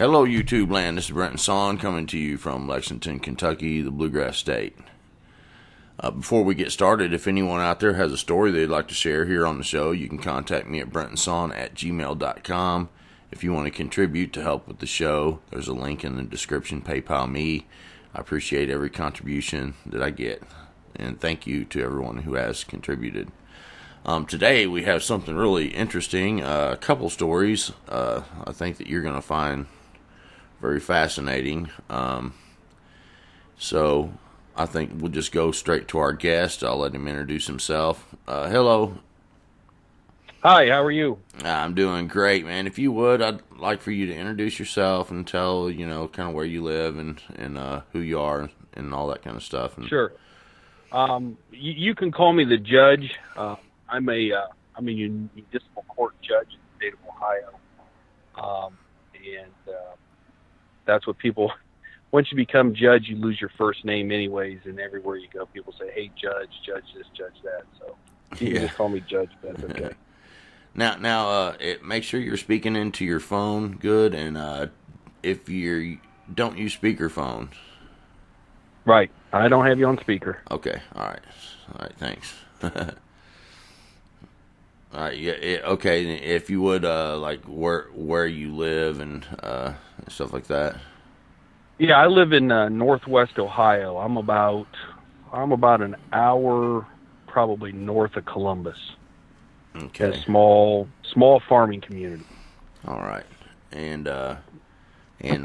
Hello, YouTube land. This is Brenton coming to you from Lexington, Kentucky, the Bluegrass State. Before we get started, if anyone out there has a story they'd like to share here on the show, you can contact me at brentonsawin@gmail.com. If you want to contribute to help with the show, there's a link in the description, PayPal me. I appreciate every contribution that I get, and thank you to everyone who has contributed. Today we have something really interesting, a couple stories I think that you're going to find very fascinating. So I think we'll just go straight to our guest. I'll let him introduce himself. Hello. Hi, how are you? I'm doing great, man. If you would, I'd like for you to introduce yourself and tell, kind of where you live and who you are and all that kind of stuff. And Sure. You can call me the judge. I'm a municipal court judge in the state of Ohio. And that's what people, once you become judge, you lose your first name anyways. And everywhere you go, people say, hey, judge this, judge that. So you can just call me judge. That's okay. Now, make sure you're speaking into your phone good. And if you don't use speakerphone. Right. I don't have you on speaker. Okay. All right. Thanks. All right, okay. If you would, like where you live and stuff like that. Yeah, I live in Northwest Ohio. I'm about an hour, probably north of Columbus. Okay. A small farming community. All right, and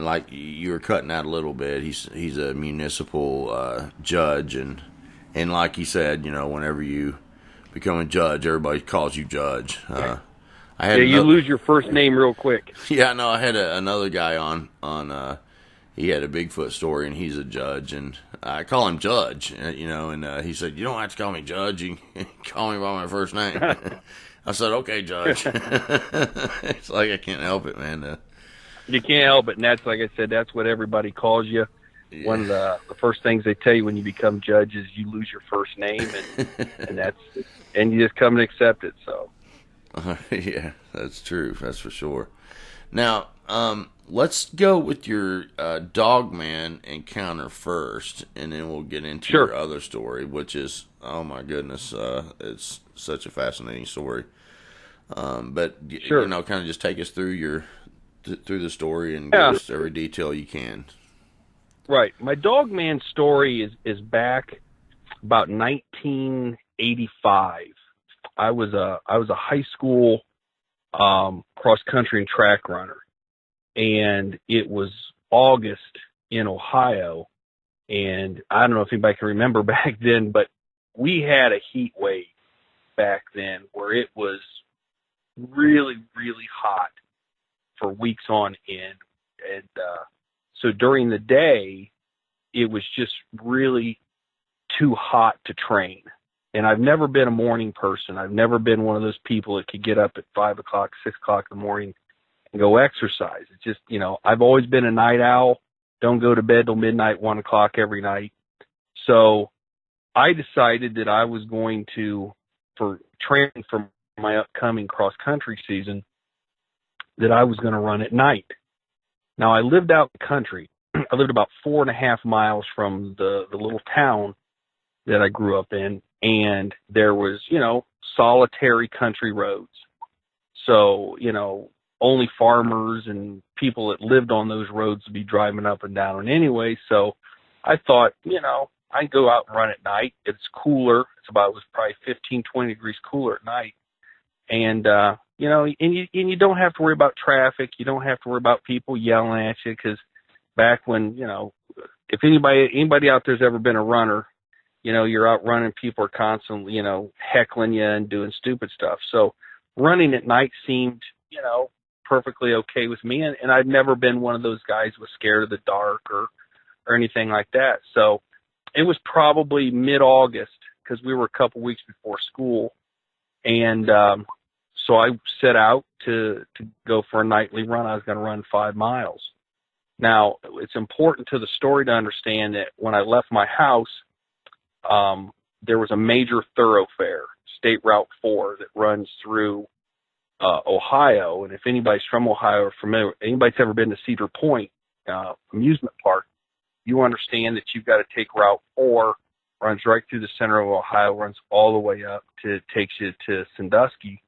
like you were cutting out a little bit. He's a municipal judge, and like he said, whenever you become a judge, everybody calls you judge. You lose your first name real quick. Yeah, no, I had another guy on. He had a Bigfoot story, and he's a judge, and I call him Judge, and he said, you don't have to call me Judge, you can call me by my first name. I said, okay, Judge. It's like I can't help it, man. You can't help it, and that's, like I said, that's what everybody calls you. Yeah. One of the first things they tell you when you become judge is you lose your first name, and you just come and accept it. So, yeah, that's true. That's for sure. Now, let's go with your Dogman encounter first, and then we'll get into your other story, which is, oh my goodness, it's such a fascinating story. But kind of just take us through through the story and give us every detail you can. Right. My Dogman story is back about 1985. I was a high school cross country and track runner, and it was August in Ohio, and I don't know if anybody can remember back then, but we had a heat wave back then where it was really, really hot for weeks on end, and so during the day, it was just really too hot to train. And I've never been a morning person. I've never been one of those people that could get up at 5 o'clock, 6 o'clock in the morning and go exercise. It's just, I've always been a night owl. Don't go to bed till midnight, 1 o'clock every night. So I decided that I was going to, for training for my upcoming cross-country season, that I was going to run at night. Now, I lived out in the country. I lived about 4.5 miles from the little town that I grew up in, and there was, solitary country roads. So, only farmers and people that lived on those roads would be driving up and down. And anyway, so I thought, I'd go out and run at night. It's cooler. It was probably 15, 20 degrees cooler at night. And, and you don't have to worry about traffic. You don't have to worry about people yelling at you, because back when, if anybody out there's ever been a runner, you're out running, people are constantly, heckling you and doing stupid stuff. So running at night seemed, perfectly okay with me. And I'd never been one of those guys who was scared of the dark or anything like that. So it was probably mid-August, because we were a couple weeks before school. And so I set out to go for a nightly run. I was going to run 5 miles. Now, it's important to the story to understand that when I left my house, there was a major thoroughfare, State Route 4, that runs through Ohio. And if anybody's from Ohio or familiar, anybody's ever been to Cedar Point amusement park, you understand that you've got to take Route 4, runs right through the center of Ohio, runs all the way up takes you to Sandusky.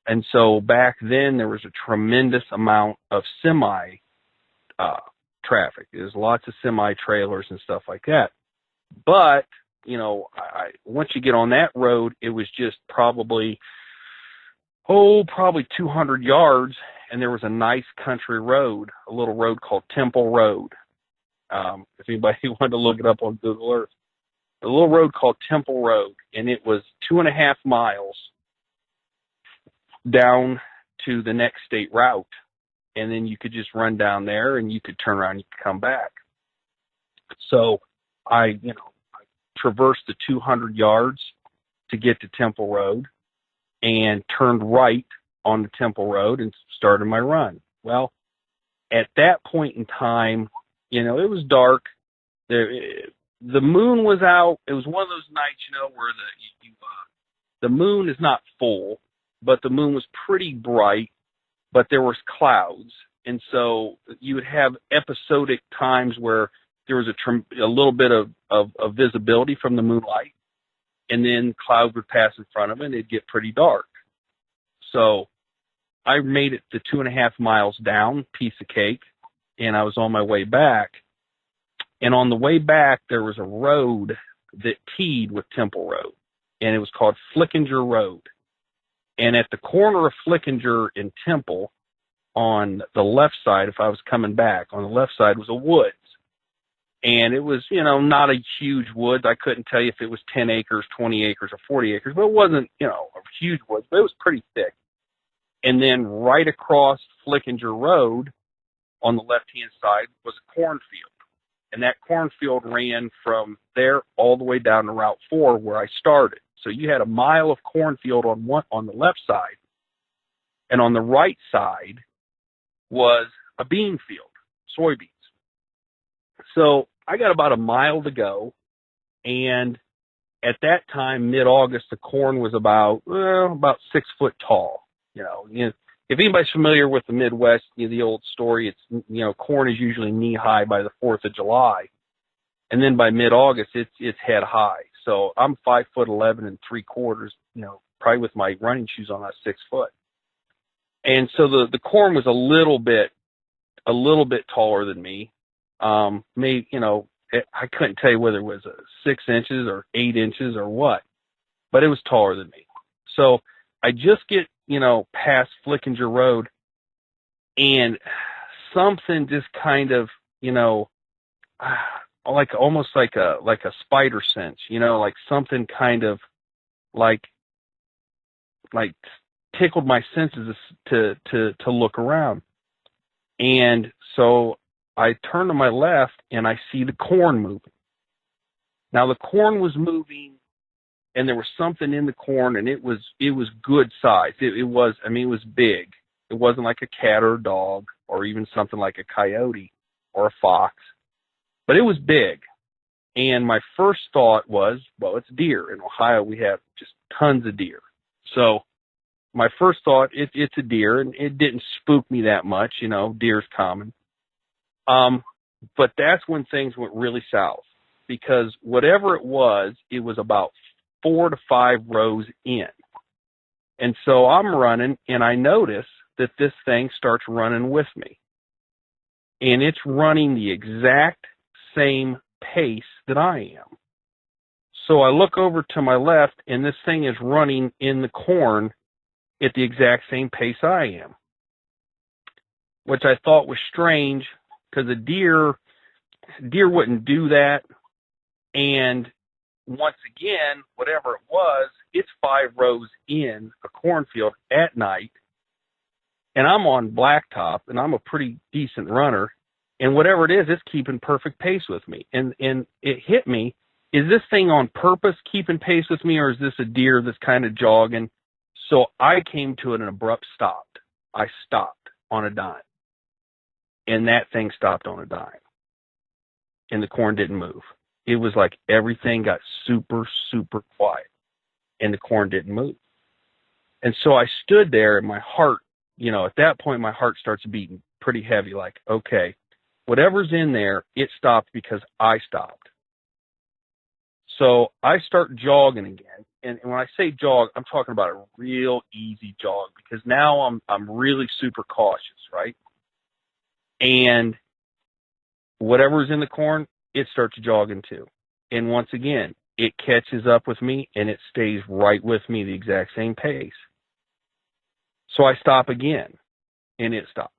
And so back then there was a tremendous amount of semi traffic. There's lots of semi trailers and stuff like that. But, you know, once you get on that road, it was just probably 200 yards, and there was a nice country road, a little road called Temple Road. If anybody wanted to look it up on Google Earth, a little road called Temple Road, and it was 2.5 miles down to the next state route, and then you could just run down there, and you could turn around, and you could come back. So I traversed the 200 yards to get to Temple Road, and turned right on the Temple Road and started my run. Well, at that point in time, it was dark. The moon was out. It was one of those nights, where the moon is not full, but the moon was pretty bright, but there was clouds. And so you would have episodic times where there was a little bit of visibility from the moonlight, and then clouds would pass in front of it, and it'd get pretty dark. So I made it the 2.5 miles down, piece of cake, and I was on my way back. And on the way back, there was a road that teed with Temple Road, and it was called Flickinger Road. And at the corner of Flickinger and Temple, on the left side, if I was coming back, on the left side was a woods. And it was, not a huge woods. I couldn't tell you if it was 10 acres, 20 acres, or 40 acres, but it wasn't, a huge woods, but it was pretty thick. And then right across Flickinger Road on the left-hand side was a cornfield. And that cornfield ran from there all the way down to Route 4 where I started. So you had a mile of cornfield on the left side, and on the right side was a bean field, soybeans. So I got about a mile to go, and at that time, mid-August, the corn was about 6 foot tall. If anybody's familiar with the Midwest, the old story, it's corn is usually knee high by the 4th of July, and then by mid-August, it's head high. So I'm 5'11" 3/4. Probably with my running shoes on, that's 6 foot. And so the corn was a little bit taller than me. Maybe, I couldn't tell you whether it was 6 inches or 8 inches or what, but it was taller than me. So I just get, past Flickinger Road, and something just kind of, almost like a spider sense, like something kind of like tickled my senses to look around. And so I turn to my left and I see the corn moving. Now the corn was moving, and there was something in the corn, and it was good size. It was big. It wasn't like a cat or a dog or even something like a coyote or a fox, but it was big. And my first thought was, well, it's deer. In Ohio, we have just tons of deer. So my first thought, it's a deer, and it didn't spook me that much. Deer's common. But that's when things went really south, because whatever it was about 4 to 5 rows in. And so I'm running, and I notice that this thing starts running with me. And it's running the exact same pace that I am. So I look over to my left, and this thing is running in the corn at the exact same pace I am, which I thought was strange, because a deer wouldn't do that. And once again, whatever it was, it's 5 rows in a cornfield at night, and I'm on blacktop, and I'm a pretty decent runner, and whatever it is, it's keeping perfect pace with me. And it hit me, is this thing on purpose keeping pace with me, or is this a deer that's kind of jogging? So I came to an abrupt stop. I stopped on a dime, and that thing stopped on a dime, and the corn didn't move. It was like everything got super, super quiet, and the corn didn't move. And so I stood there, and my heart, at that point, my heart starts beating pretty heavy, like, okay, whatever's in there, it stopped because I stopped. So I start jogging again. And when I say jog, I'm talking about a real easy jog, because now I'm really super cautious, right? And whatever's in the corn, it starts jogging too. And once again, it catches up with me, and it stays right with me the exact same pace. So I stop again, and it stops.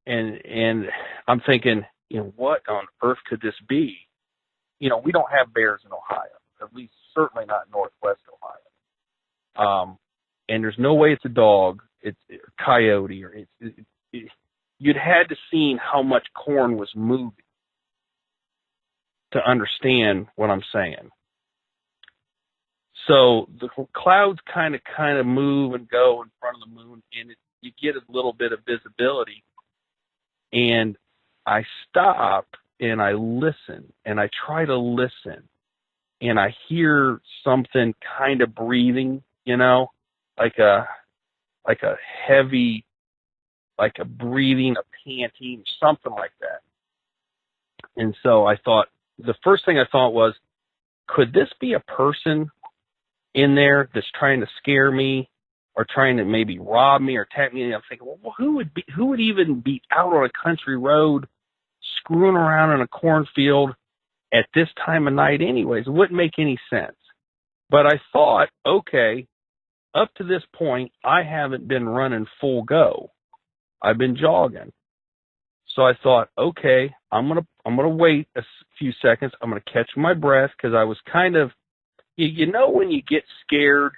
And I'm thinking, what on earth could this be? We don't have bears in Ohio, at least certainly not in Northwest Ohio. And there's no way it's a dog, it's a coyote, or you'd had to see how much corn was moving to understand what I'm saying. So the clouds kind of move and go in front of the moon, and you get a little bit of visibility. And I stop and I listen, and I try to listen, and I hear something kind of breathing, like a heavy, like a breathing, a panting, something like that. And so I thought, the first thing I thought was, could this be a person in there that's trying to scare me, or trying to maybe rob me or attack me? And I'm thinking, well, who would even be out on a country road screwing around in a cornfield at this time of night anyways? It wouldn't make any sense. But I thought, okay, up to this point, I haven't been running full go. I've been jogging. So I thought, okay, I'm gonna wait a few seconds. I'm gonna catch my breath, because I was kind of, when you get scared,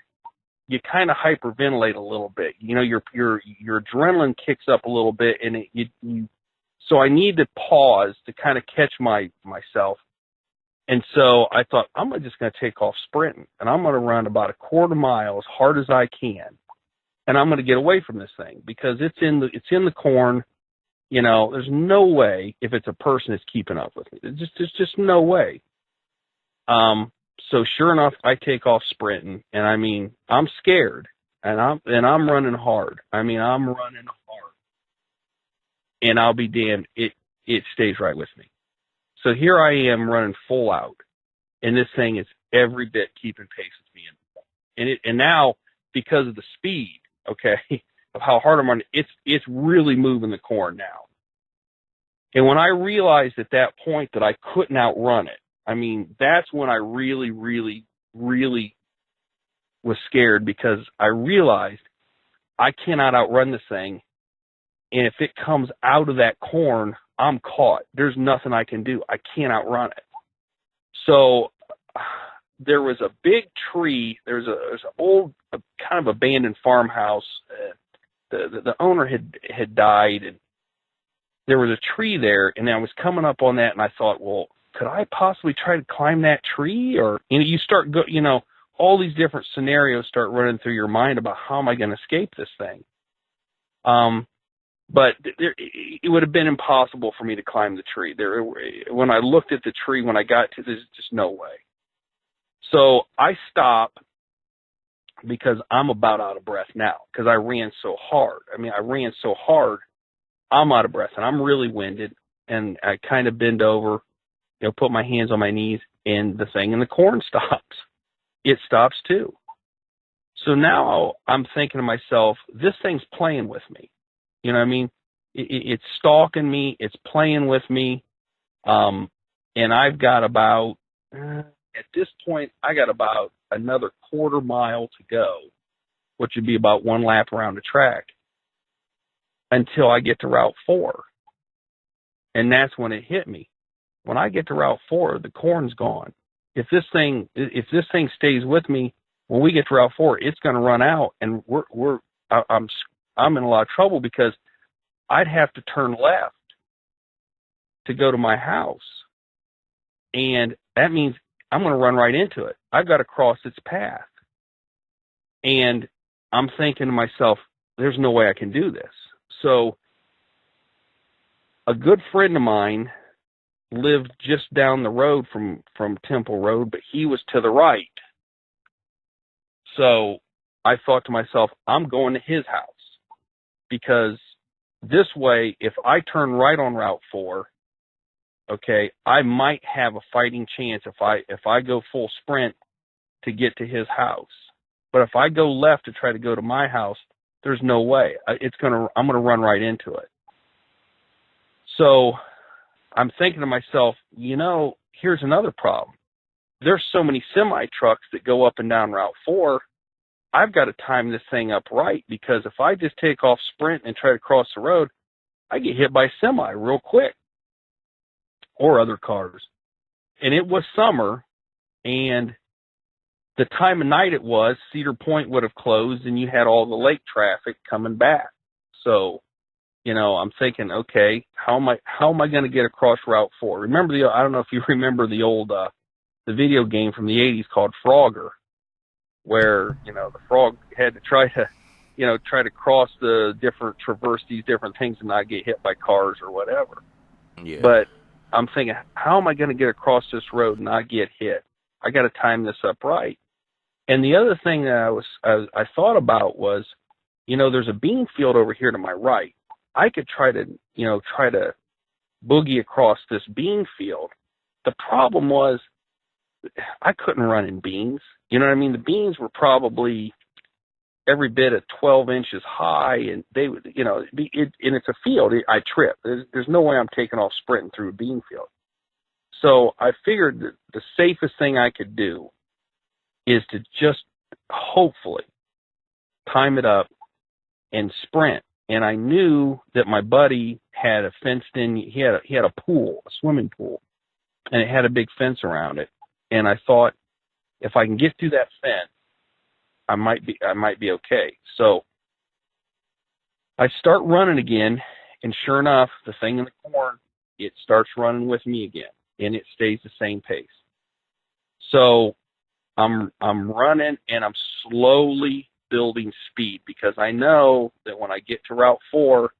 you kind of hyperventilate a little bit. Your adrenaline kicks up a little bit, and so I need to pause to kind of catch myself. And so I thought, I'm just going to take off sprinting, and I'm going to run about a quarter mile as hard as I can, and I'm going to get away from this thing, because it's in the corn. There's no way, if it's a person, it's keeping up with me. There's just no way. So sure enough, I take off sprinting, and I mean, I'm scared, and I'm running hard. I'm running hard, and I'll be damned, it stays right with me. So here I am running full out, and this thing is every bit keeping pace with me. And now, because of the speed, okay, of how hard I'm running, it's really moving the corn now. And when I realized at that point that I couldn't outrun it, that's when I really, really, really was scared, because I realized I cannot outrun this thing. And if it comes out of that corn, I'm caught. There's nothing I can do. I can't outrun it. So there was a big tree. There's an old, kind of abandoned farmhouse. The owner had died, and there was a tree there, and I was coming up on that, and I thought, well, could I possibly try to climb that tree? Or, you start, all these different scenarios start running through your mind about, how am I going to escape this thing? But it would have been impossible for me to climb the tree. When I looked at the tree, when I got to, there's just no way. So I stop, because I'm about out of breath now, because I ran so hard. I ran so hard, I'm out of breath, and I'm really winded, and I kind of bend over, put my hands on my knees, and the thing in the corn stops. It stops too. So now I'm thinking to myself, this thing's playing with me. It's stalking me. It's playing with me. And I've got about, at this point, I got about another quarter mile to go, which would be about one lap around the track, until I get to Route 4. And that's when it hit me. When I get to Route 4, the corn's gone. If this thing stays with me, when we get to Route 4, it's going to run out, and I'm in a lot of trouble, because I'd have to turn left to go to my house, and that means I'm going to run right into it. I've got to cross its path, and I'm thinking to myself, there's no way I can do this. So a good friend of mine lived just down the road from Temple Road, but he was to the right. So I thought to myself, I'm going to his house, because this way, if I turn right on Route 4, okay, I might have a fighting chance if I go full sprint to get to his house. But if I go left to try to go to my house, there's no way. I'm gonna run right into it. So I'm thinking to myself, here's another problem. There's so many semi trucks that go up and down Route 4. I've got to time this thing up right, because if I just take off sprint and try to cross the road, I get hit by a semi real quick, or other cars. And it was summer, and the time of night it was, Cedar Point would have closed, and you had all the lake traffic coming back. So, I'm thinking, okay, how am I going to get across Route 4? I don't know if you remember the old, the video game from the 80s called Frogger, where, the frog had to try to cross traverse these different things and not get hit by cars or whatever. Yeah. But I'm thinking, how am I going to get across this road and not get hit? I got to time this up right. And the other thing that I thought about was, there's a bean field over here to my right. I could try to boogie across this bean field. The problem was, I couldn't run in beans. You know what I mean? The beans were probably every bit of 12 inches high, and they would, and it's a field. I trip. There's no way I'm taking off sprinting through a bean field. So I figured that the safest thing I could do is to just hopefully time it up and sprint. And I knew that my buddy had a fenced-in. He had a pool, a swimming pool, and it had a big fence around it. And I thought, if I can get through that fence, I might be okay. So I start running again, and sure enough, the thing in the corn, it starts running with me again, and it stays the same pace. So I'm running, and I'm slowly building speed, because I know that when I get to Route 4,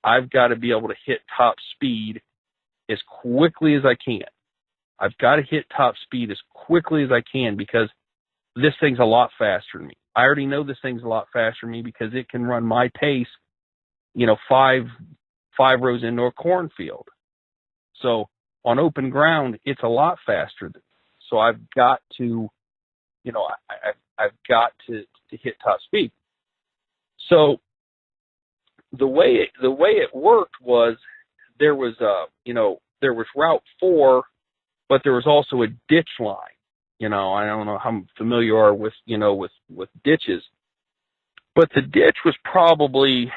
I've got to be able to hit top speed as quickly as I can. I've got to hit top speed as quickly as I can, because this thing's a lot faster than me. I already know this thing's a lot faster than me, because it can run my pace, five rows into a cornfield. So on open ground, it's a lot faster than me. So I've got to, I've got to hit top speed. So the way it worked was, there was Route 4, but there was also a ditch line. I don't know how familiar you are with ditches, but the ditch was probably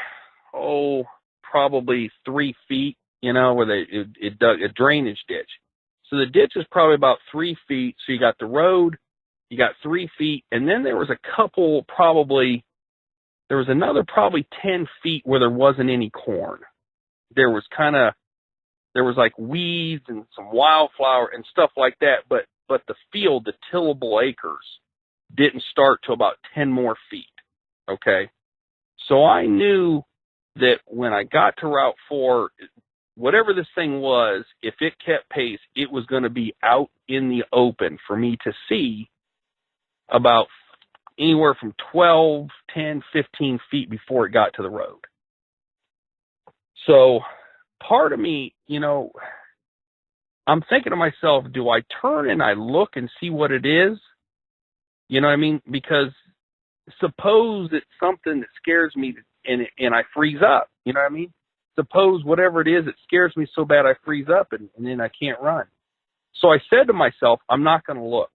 3 feet, where it dug a drainage ditch. So the ditch is probably about 3 feet. So you got the road, you got 3 feet, and then there was another probably 10 feet where there wasn't any corn. There was like weeds and some wildflower and stuff like that, but the field, the tillable acres, didn't start till about 10 more feet. Okay. So I knew that when I got to Route 4, whatever this thing was, if it kept pace, it was going to be out in the open for me to see about anywhere from 12, 10, 15 feet before it got to the road. So part of me, I'm thinking to myself, do I turn and I look and see what it is? You know what I mean? Because suppose it's something that scares me and I freeze up. You know what I mean? Suppose whatever it is, it scares me so bad I freeze up and then I can't run. So I said to myself, I'm not going to look.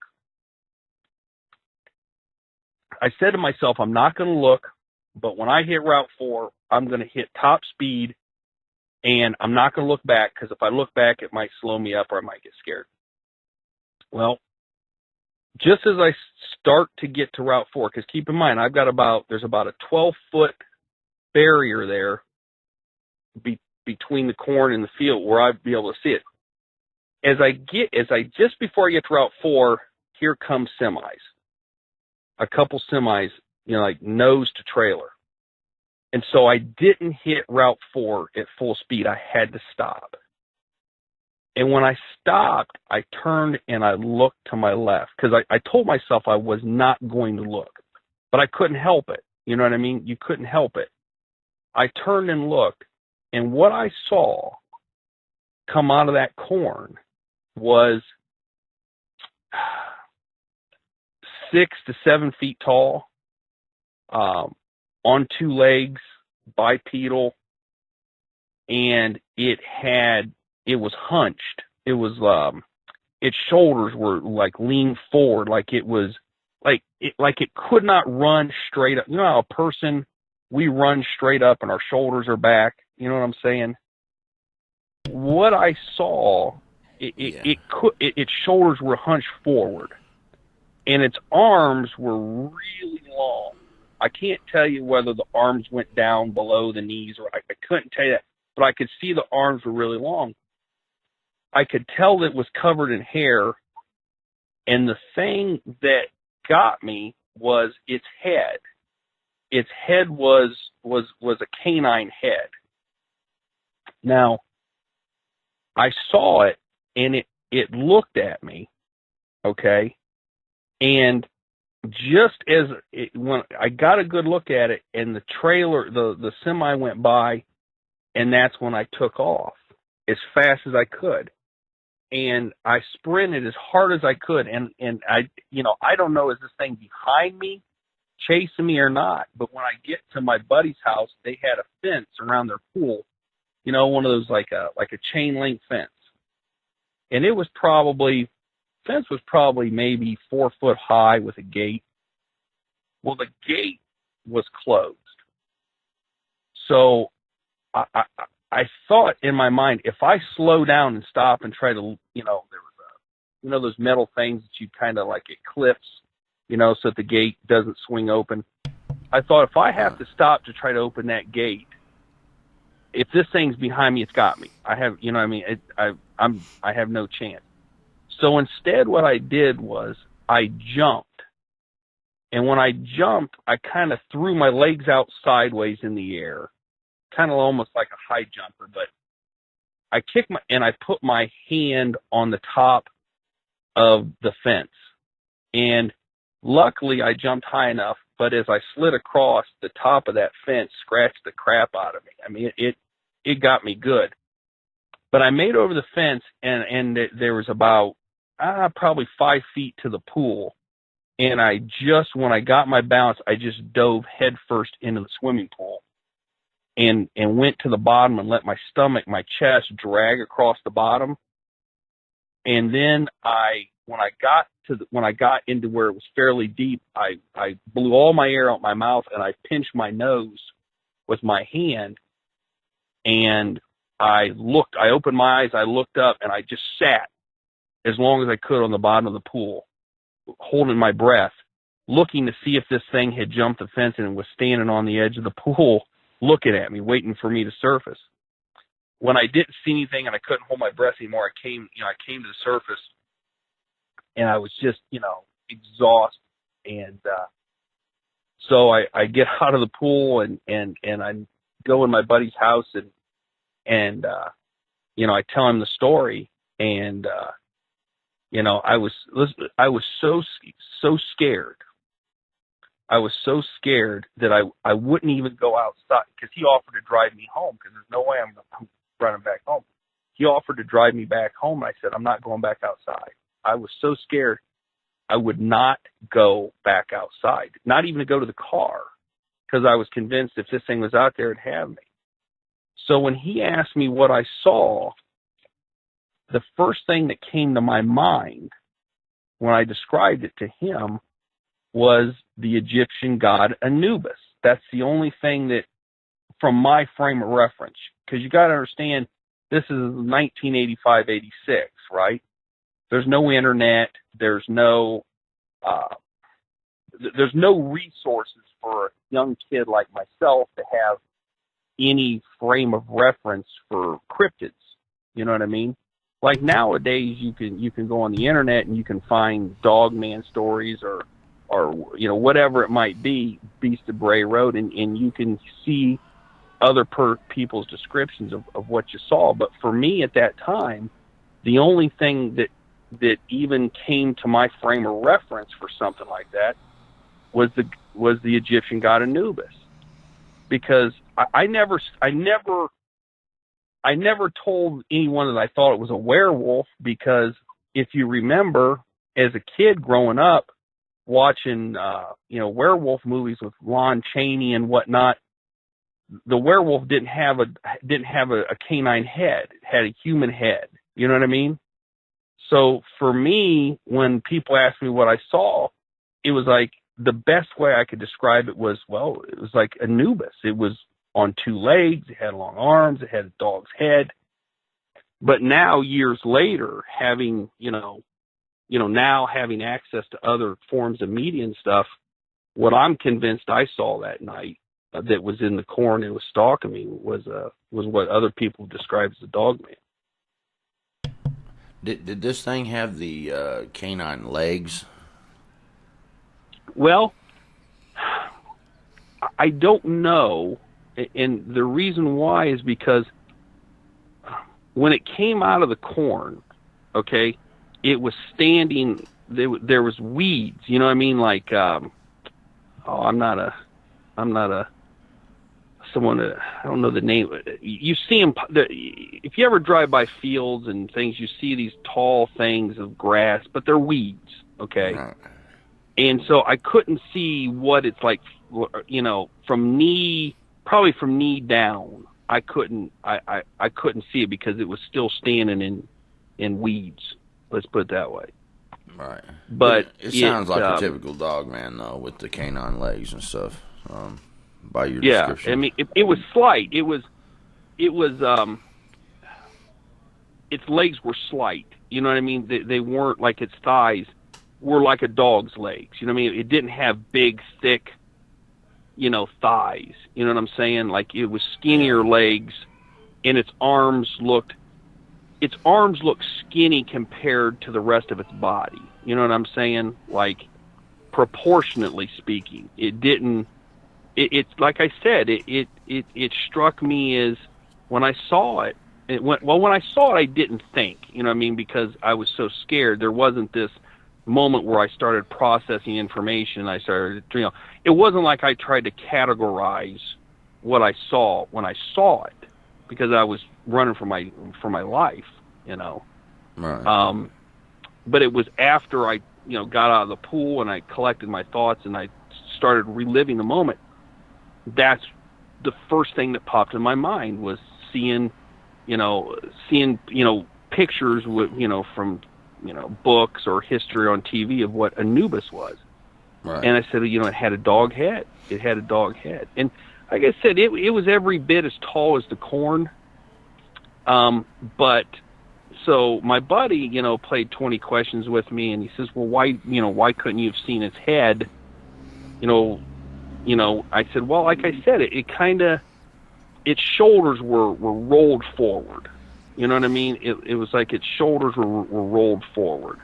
But when I hit Route 4, I'm going to hit top speed, and I'm not going to look back, because if I look back, it might slow me up or I might get scared. Well, just as I start to get to Route 4, because keep in mind, there's about a 12-foot barrier there between the corn and the field where I'd be able to see it. Just before I get to Route 4, here comes semis. A couple semis, like nose to trailer. And so I didn't hit Route 4 at full speed. I had to stop. And when I stopped, I turned and I looked to my left, because I told myself I was not going to look. but I couldn't help it. You know what I mean? You couldn't help it. I turned and looked, and what I saw come out of that corn was 6 to 7 feet tall, on 2 legs, bipedal, and it was hunched. It was, its shoulders were like leaned forward, like it was, like it could not run straight up. You know how a person, we run straight up and our shoulders are back. You know what I'm saying? What I saw, its shoulders were hunched forward, and its arms were really long. I can't tell you whether the arms went down below the knees, or I couldn't tell you that, but I could see the arms were really long. I could tell that it was covered in hair, and the thing that got me was its head. Its head was a canine head. Now, I saw it, and it looked at me, okay? And just as when I got a good look at it, and the trailer, the semi went by, and that's when I took off as fast as I could. And I sprinted as hard as I could, and I don't know, is this thing behind me, chasing me or not? But when I get to my buddy's house, they had a fence around their pool, one of those like a chain link fence, and it was probably maybe 4 foot high with a gate. Well, the gate was closed, so I thought in my mind, if I slow down and stop and try to, there was those metal things that you kind of like, it clips, so that the gate doesn't swing open. I thought, if I have to stop to try to open that gate, if this thing's behind me, it's got me. I have, I have no chance. So instead, what I did was I jumped. And when I jumped, I kind of threw my legs out sideways in the air, kind of almost like a high jumper, but I kicked and I put my hand on the top of the fence. And luckily I jumped high enough, but as I slid across, the top of that fence scratched the crap out of me. I mean, it got me good. But I made over the fence, and there was about probably 5 feet to the pool. And when I got my balance, I just dove headfirst into the swimming pool and went to the bottom and let my chest drag across the bottom. And then when I got into where it was fairly deep, I blew all my air out my mouth, and I pinched my nose with my hand. And I opened my eyes, I looked up, and I just sat as long as I could on the bottom of the pool, holding my breath, looking to see if this thing had jumped the fence and was standing on the edge of the pool, looking at me, waiting for me to surface. When I didn't see anything and I couldn't hold my breath anymore, I came to the surface, and I was just, exhausted. And so I get out of the pool, and I go in my buddy's house, and I tell him the story, and I was so scared. I was so scared that I wouldn't even go outside, because he offered to drive me home, because there's no way I'm running back home. He offered to drive me back home, and I said, I'm not going back outside. I was so scared, I would not go back outside, not even to go to the car, because I was convinced if this thing was out there, it'd have me. So when he asked me what I saw, the first thing that came to my mind when I described it to him was the Egyptian god Anubis. That's the only thing that, from my frame of reference, because you got to understand, this is 1985, 86, right? There's no internet. There's no resources for a young kid like myself to have any frame of reference for cryptids. You know what I mean? Like nowadays, you can go on the internet and you can find Dogman stories or whatever it might be, Beast of Bray Road, and you can see other people's descriptions of what you saw. But for me at that time, the only thing that even came to my frame of reference for something like that was was the Egyptian god Anubis, because I never told anyone that I thought it was a werewolf, because if you remember, as a kid growing up, watching werewolf movies with Lon Chaney and whatnot, the werewolf didn't have a canine head; it had a human head. You know what I mean? So for me, when people ask me what I saw, it was like, the best way I could describe it was, well, it was like Anubis. It was on two legs, it had long arms, it had a dog's head. But now, years later, having having access to other forms of media and stuff, what I'm convinced I saw that night, that was in the corn and was stalking me, was what other people describe as the Dogman. Did this thing have the canine legs? Well, I don't know, and the reason why is because when it came out of the corn, okay, it was standing. There was weeds. You know what I mean? Like, I'm not someone. I don't know the name. You see them. If you ever drive by fields and things, you see these tall things of grass, but they're weeds. Okay. Right. And so I couldn't see what it's like, from knee down. I couldn't see it because it was still standing in weeds. Let's put it that way. Right. But it sounds like a typical Dogman, though, with the canine legs and stuff. By your description. Yeah, I mean, it was slight. It was its legs were slight. You know what I mean? They weren't like its thighs were like a dog's legs. You know what I mean? It didn't have big, thick, thighs. You know what I'm saying? Like, it was skinnier legs, and its arms looked skinny compared to the rest of its body. You know what I'm saying? Like, proportionately speaking, it didn't. It's like I said. It struck me as when I saw it. When I saw it, I didn't think. You know what I mean? Because I was so scared. There wasn't this moment where I started processing information. I started, it wasn't like I tried to categorize what I saw when I saw it, because I was running for my life, Right. But it was after I, got out of the pool and I collected my thoughts and I started reliving the moment. That's the first thing that popped in my mind, was seeing pictures with, from, books or history on TV of what Anubis was. Right. And I said, it had a dog head. It had a dog head. And like I said, it was every bit as tall as the corn. But so my buddy, played 20 questions with me, and he says, well, why couldn't you have seen its head? I said, well, like I said, its shoulders were rolled forward. You know what I mean? It was like its shoulders were rolled forward.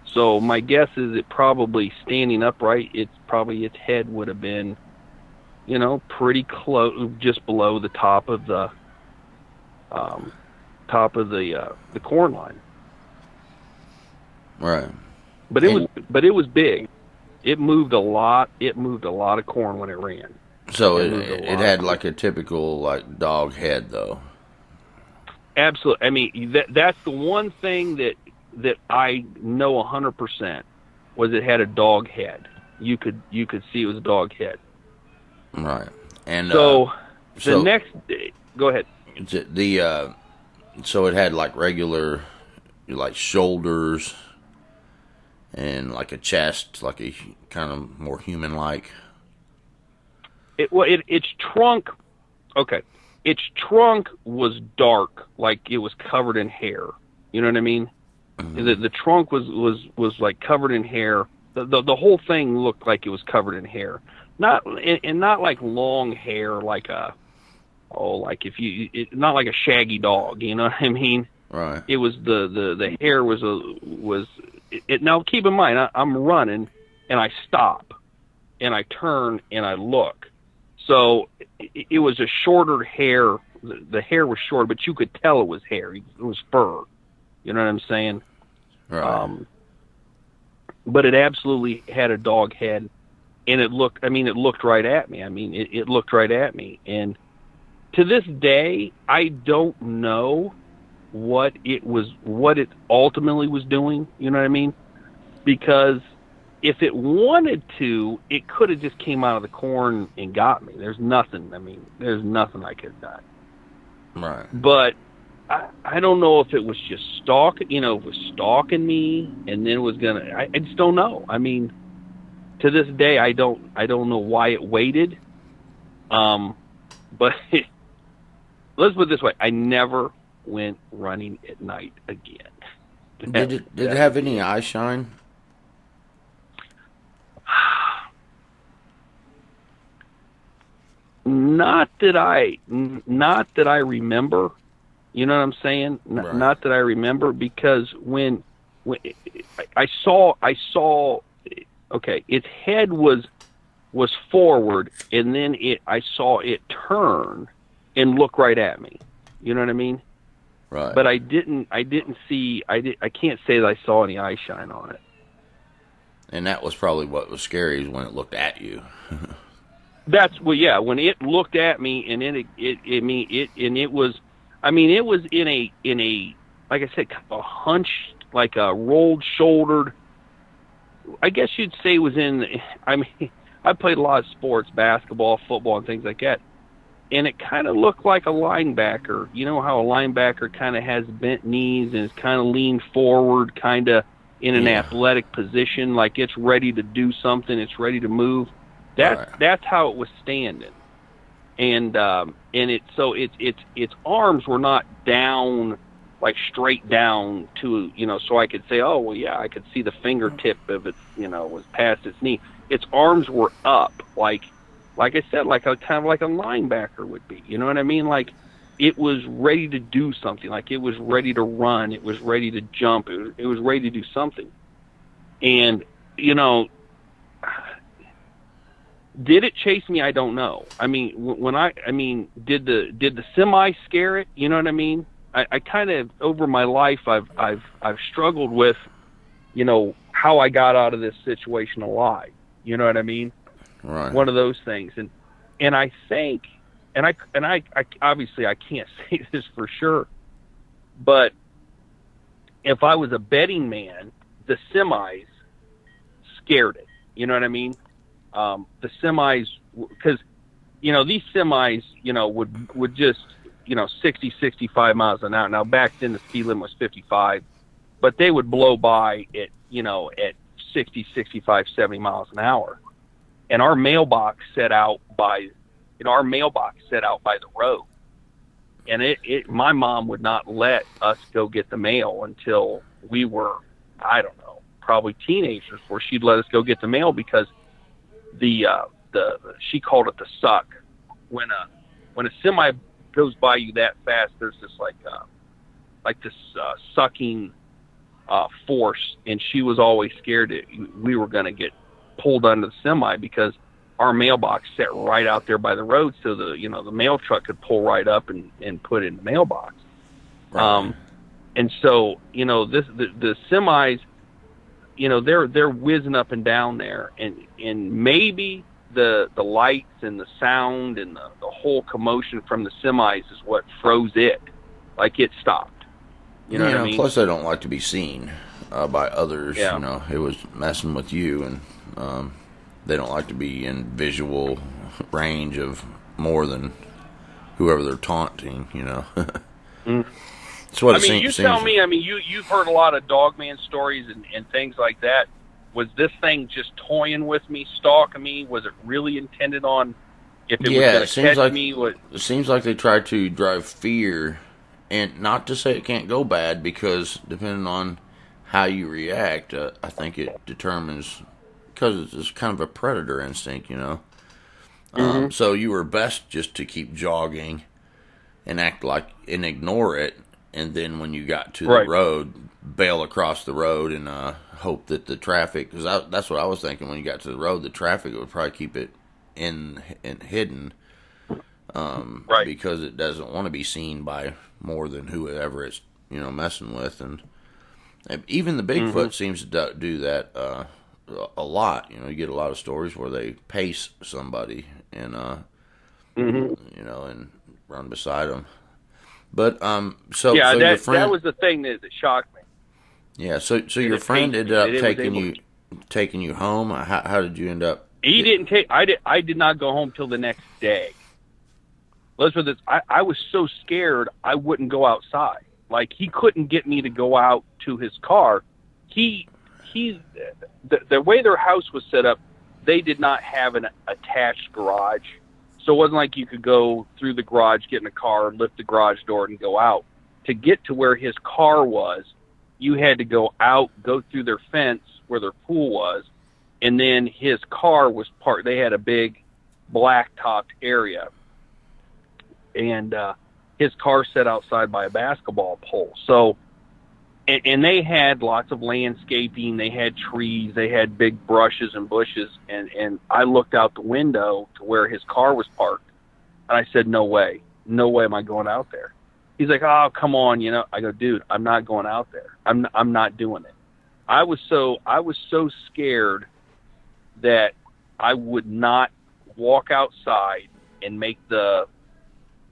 So my guess is it probably standing upright, its head would have been, pretty close, just below the top of the corn line. Right. But it was big. It moved a lot. It moved a lot of corn when it ran. So it had like a typical like dog head, though. Absolutely. I mean, that's the one thing that I know 100% was it had a dog head. You could see it was a dog head. Right. And so the next day, go ahead. So it had like regular, like shoulders and like a chest, like a kind of more human-like. Its trunk. Okay. Its trunk was dark, like it was covered in hair. You know what I mean? Mm-hmm. The trunk was like covered in hair. The whole thing looked like it was covered in hair. Not like long hair, like not like a shaggy dog. You know what I mean? Right. It was the hair was. Now keep in mind, I'm running and I stop and I turn and I look. So it was a shorter hair. The hair was short, but you could tell it was hair. It was fur. You know what I'm saying? Right. But it absolutely had a dog head. and it looked right at me. It looked right at me. And to this day, I don't know what it ultimately was doing. You know what I mean? Because if it wanted to, it could have just came out of the corn and got me. There's nothing I could have done. Right. But I don't know if it was just stalking, it was stalking me, and then it was I just don't know. I mean, to this day, I don't know why it waited. But let's put it this way: I never went running at night again. Did it have any eye shine? Not that I remember. You know what I'm saying? Right. Not that I remember, because when I saw, okay, its head was forward, and then I saw it turn and look right at me. You know what I mean? Right. But I didn't see. I can't say that I saw any eye shine on it. And that was probably what was scary, is when it looked at you. Yeah. When it looked at me, and it was in a like I said, kind of a hunched, like a rolled shouldered. I guess you'd say it was I played a lot of sports, basketball, football, and things like that. And it kind of looked like a linebacker. You know how a linebacker kind of has bent knees and is kind of leaned forward, kind of in an athletic position, like it's ready to do something, it's ready to move. That's how it was standing. And its arms were not down, like straight down to, so I could say, oh well, yeah, I could see the fingertip of it, was past its knee. Its arms were up, like I said, like a kind of like a linebacker would be. You know what I mean? Like it was ready to do something. Like it was ready to run. It was ready to jump. It was ready to do something. And did it chase me? I don't know. I mean, did the semi scare it? You know what I mean? I kind of, over my life, I've struggled with, how I got out of this situation alive. You know what I mean? Right. One of those things. And I think, and I obviously I can't say this for sure, but if I was a betting man, the semis scared it. You know what I mean? The semis, because, these semis, would just, 60, 65 miles an hour. Now, back then, the speed limit was 55, but they would blow by at 60, 65, 70 miles an hour. And our mailbox set out by the road. And my mom would not let us go get the mail until we were, I don't know, probably teenagers, where she'd let us go get the mail, because she called it the suck. When a semi goes by you that fast, there's this this sucking force, and she was always scared that we were going to get pulled under the semi, because our mailbox sat right out there by the road, so the mail truck could pull right up and put it in the mailbox. Right. And so the semis, they're whizzing up and down there, and maybe the lights and the sound and the whole commotion from the semis is what froze it, like it stopped. You know what I mean? Plus, they don't like to be seen by others. Yeah. It was messing with you, and they don't like to be in visual range of more than whoever they're taunting. That's what it seems. Tell me. I mean, you've heard a lot of Dogman stories and things like that. Was this thing just toying with me, stalking me? Was it really intended on if it was going to catch me? It seems like they try to drive fear, and not to say it can't go bad, because depending on how you react, I think it determines, because it's kind of a predator instinct, Mm-hmm. So you were best just to keep jogging and and ignore it, and then when you got to the road, bail across the road and hope that the traffic, because that's what I was thinking, when you got to the road, the traffic would probably keep it in and hidden, because it doesn't want to be seen by more than whoever it's messing with. And even the Bigfoot seems to do that a lot. You get a lot of stories where they pace somebody and and run beside them. But so Yeah, your friend, that was the thing that shocked me. yeah. So your friend ended up taking you home. How did you end up? He didn't take. I did not go home till the next day. Listen to this. I was so scared I wouldn't go outside. Like, he couldn't get me to go out to his car. The way their house was set up, they did not have an attached garage. So it wasn't like you could go through the garage, get in a car, lift the garage door, and go out. To get to where his car was, you had to go out, go through their fence where their pool was, and then his car was parked. They had a big black-topped area, and his car set outside by a basketball pole. So, and they had lots of landscaping. They had trees. They had big brushes and bushes. And I looked out the window to where his car was parked, and I said, "No way am I going out there." He's like, "Oh, come on, I go, "Dude, I'm not going out there. I'm not doing it." I was so scared that I would not walk outside and make the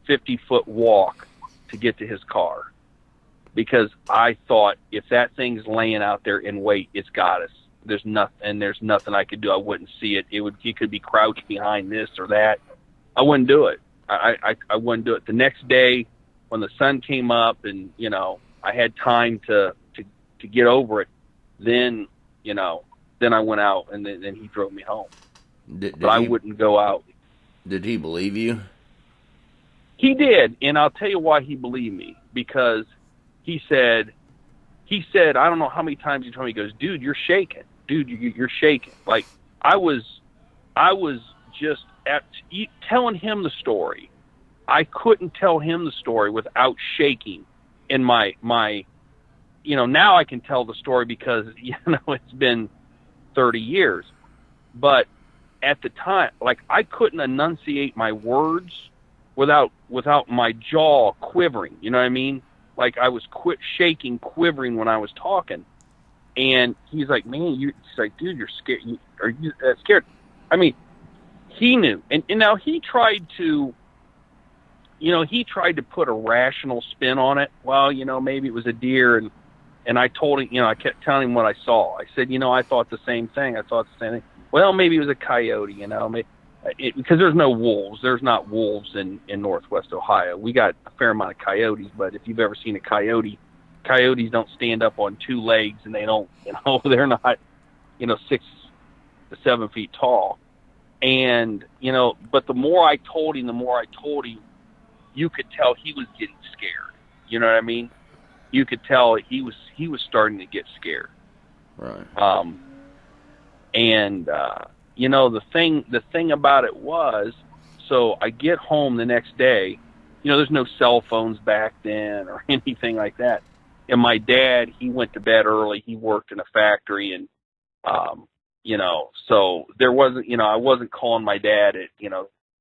50-foot walk to get to his car, because I thought, if that thing's laying out there in wait, it's got us. There's nothing I could do. I wouldn't see it. He could be crouched behind this or that. I wouldn't do it. I wouldn't do it. The next day, when the sun came up and I had time to get over it, then I went out, and then he drove me home. But I wouldn't go out. Did he believe you? He did, and I'll tell you why he believed me. Because he said, I don't know how many times he told me, he goes, "Dude, you're shaking. Dude, you're shaking." Like, I was just telling him the story. I couldn't tell him the story without shaking. In my now I can tell the story because it's been 30 years. But at the time, like, I couldn't enunciate my words without my jaw quivering. You know what I mean? Like, I was shaking, quivering when I was talking. And he's like, "Man, he's like, dude, you're scared. Are you scared?" I mean, he knew. And now he tried to put a rational spin on it. Well, maybe it was a deer. And I told him, I kept telling him what I saw. I said, I thought the same thing. Well, maybe it was a coyote, because there's no wolves. There's not wolves in Northwest Ohio. We got a fair amount of coyotes, but if you've ever seen a coyotes don't stand up on two legs, and they don't, they're not, 6 to 7 feet tall. And, but the more I told him, you could tell he was getting scared. You know what I mean? You could tell he was starting to get scared. Right. The thing about it was, so I get home the next day, there's no cell phones back then or anything like that. And my dad, he went to bed early. He worked in a factory, and, so there wasn't, I wasn't calling my dad at,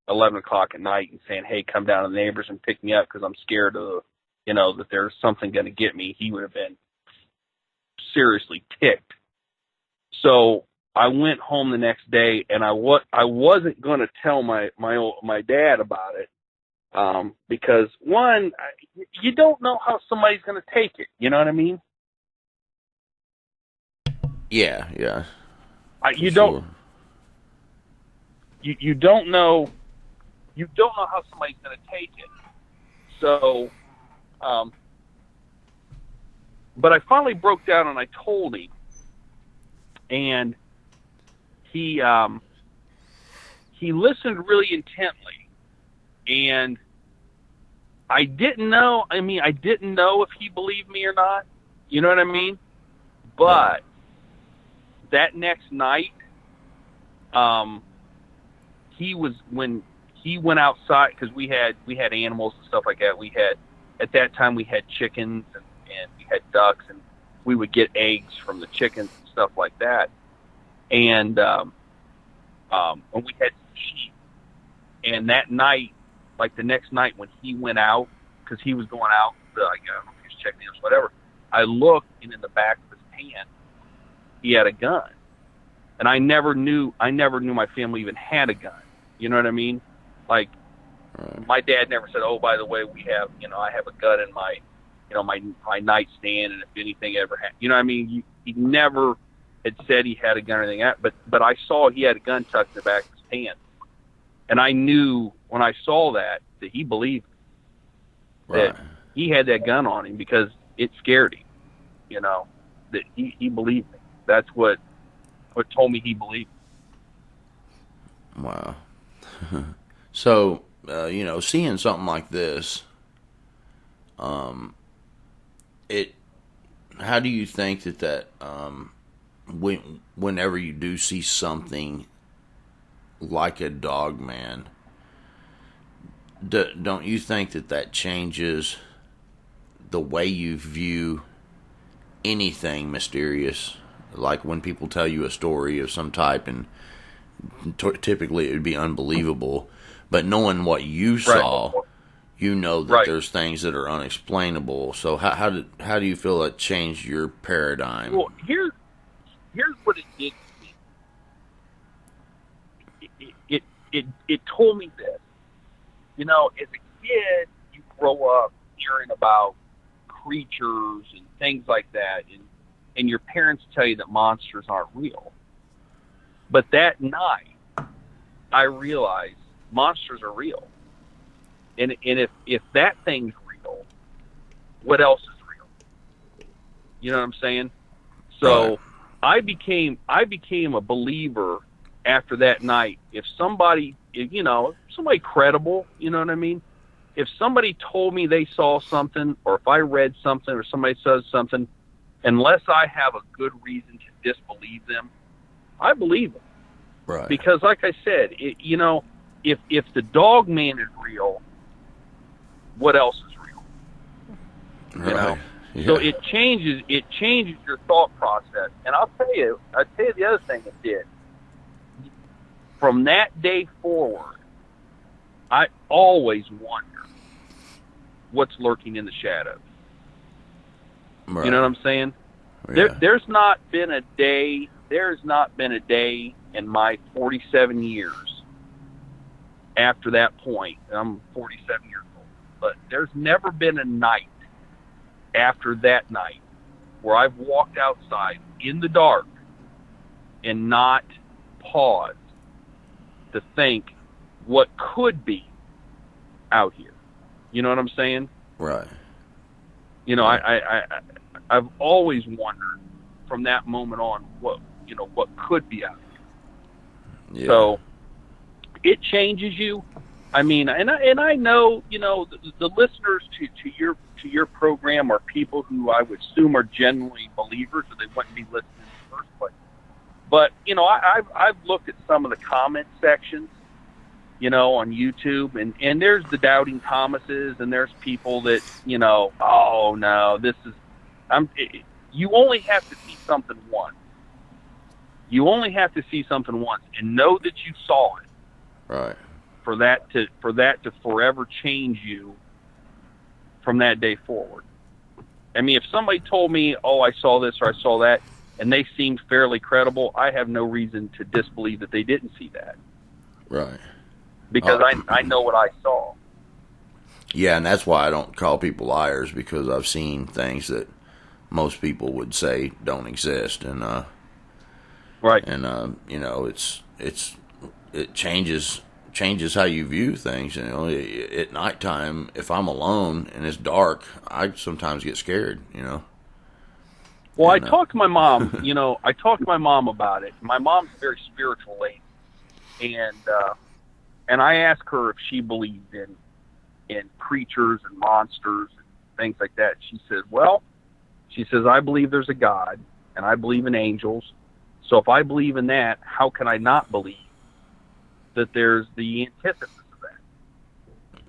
11 o'clock at night and saying, "Hey, come down to the neighbors and pick me up because I'm scared of, that there's something going to get me." He would have been seriously ticked. So I went home the next day, and I wasn't going to tell my dad about it, because, one, you don't know how somebody's going to take it. You know what I mean? Yeah. You don't. Sure. You don't know. You don't know how somebody's going to take it. So, but I finally broke down and I told him, and he listened really intently, and I didn't know if he believed me or not. You know what I mean? But that next night, when he went outside, because we had animals and stuff like that. At that time we had chickens and we had ducks, and we would get eggs from the chickens and stuff like that. And we had sheep. And that night, like the next night when he went out, because he was going out, I don't know if he was checking in or whatever, I looked, and in the back of his pants, he had a gun. And I never knew my family even had a gun. You know what I mean? Like, my dad never said, "Oh, by the way, I have a gun in my, my nightstand, and if anything ever happened," you know what I mean? He never had said he had a gun or anything. But I saw he had a gun tucked in the back of his pants, and I knew when I saw that he believed that he had that gun on him because it scared him. That he believed me. That's what told me he believed me. Wow. So, seeing something like this, how do you think that whenever you do see something like a Dogman, don't you think that changes the way you view anything mysterious? Like when people tell you a story of some type, and typically it would be unbelievable, but knowing what you saw, you know that there's things that are unexplainable. So how do you feel that changed your paradigm? Well, here's what it did to me. It told me this. As a kid, you grow up hearing about creatures and things like that, and your parents tell you that monsters aren't real. But that night, I realized monsters are real. And if that thing's real, what else is real? You know what I'm saying? So I became a believer after that night. If somebody credible, you know what I mean? If somebody told me they saw something, or if I read something, or somebody says something, unless I have a good reason to disbelieve them, I believe them. Right. Because, like I said, if the Dogman is real, what else is real? Right. Yeah. So it changes your thought process. And I'll tell you the other thing it did. From that day forward, I always wonder what's lurking in the shadows. Right. You know what I'm saying? Yeah. There's not been a day in my 47 years after that point. I'm 47 years old, but there's never been a night after that night where I've walked outside in the dark and not paused to think what could be out here. You know what I'm saying? Right. I've always wondered from that moment on what could be out here. Yeah. So it changes you. I mean, and I know, the listeners to your program are people who I would assume are genuinely believers, or they wouldn't be listening in the first place. But I've looked at some of the comment sections, on YouTube, and there's the doubting Thomases, and there's people that oh no, you only have to see something once. You only have to see something once and know that you saw it. Right. For that to forever change you from that day forward. I mean, if somebody told me, "Oh, I saw this or I saw that," and they seemed fairly credible, I have no reason to disbelieve that they didn't see that. Right. Because I know what I saw. Yeah, and that's why I don't call people liars, because I've seen things that most people would say don't exist, and right. And it changes how you view things. At nighttime, if I'm alone and it's dark, I sometimes get scared. Well, I talked to my mom. I talked to my mom about it. My mom's a very spiritual lady, and I asked her if she believed in creatures and monsters and things like that. She says, I believe there's a God, and I believe in angels. So if I believe in that, how can I not believe that there's the antithesis of that?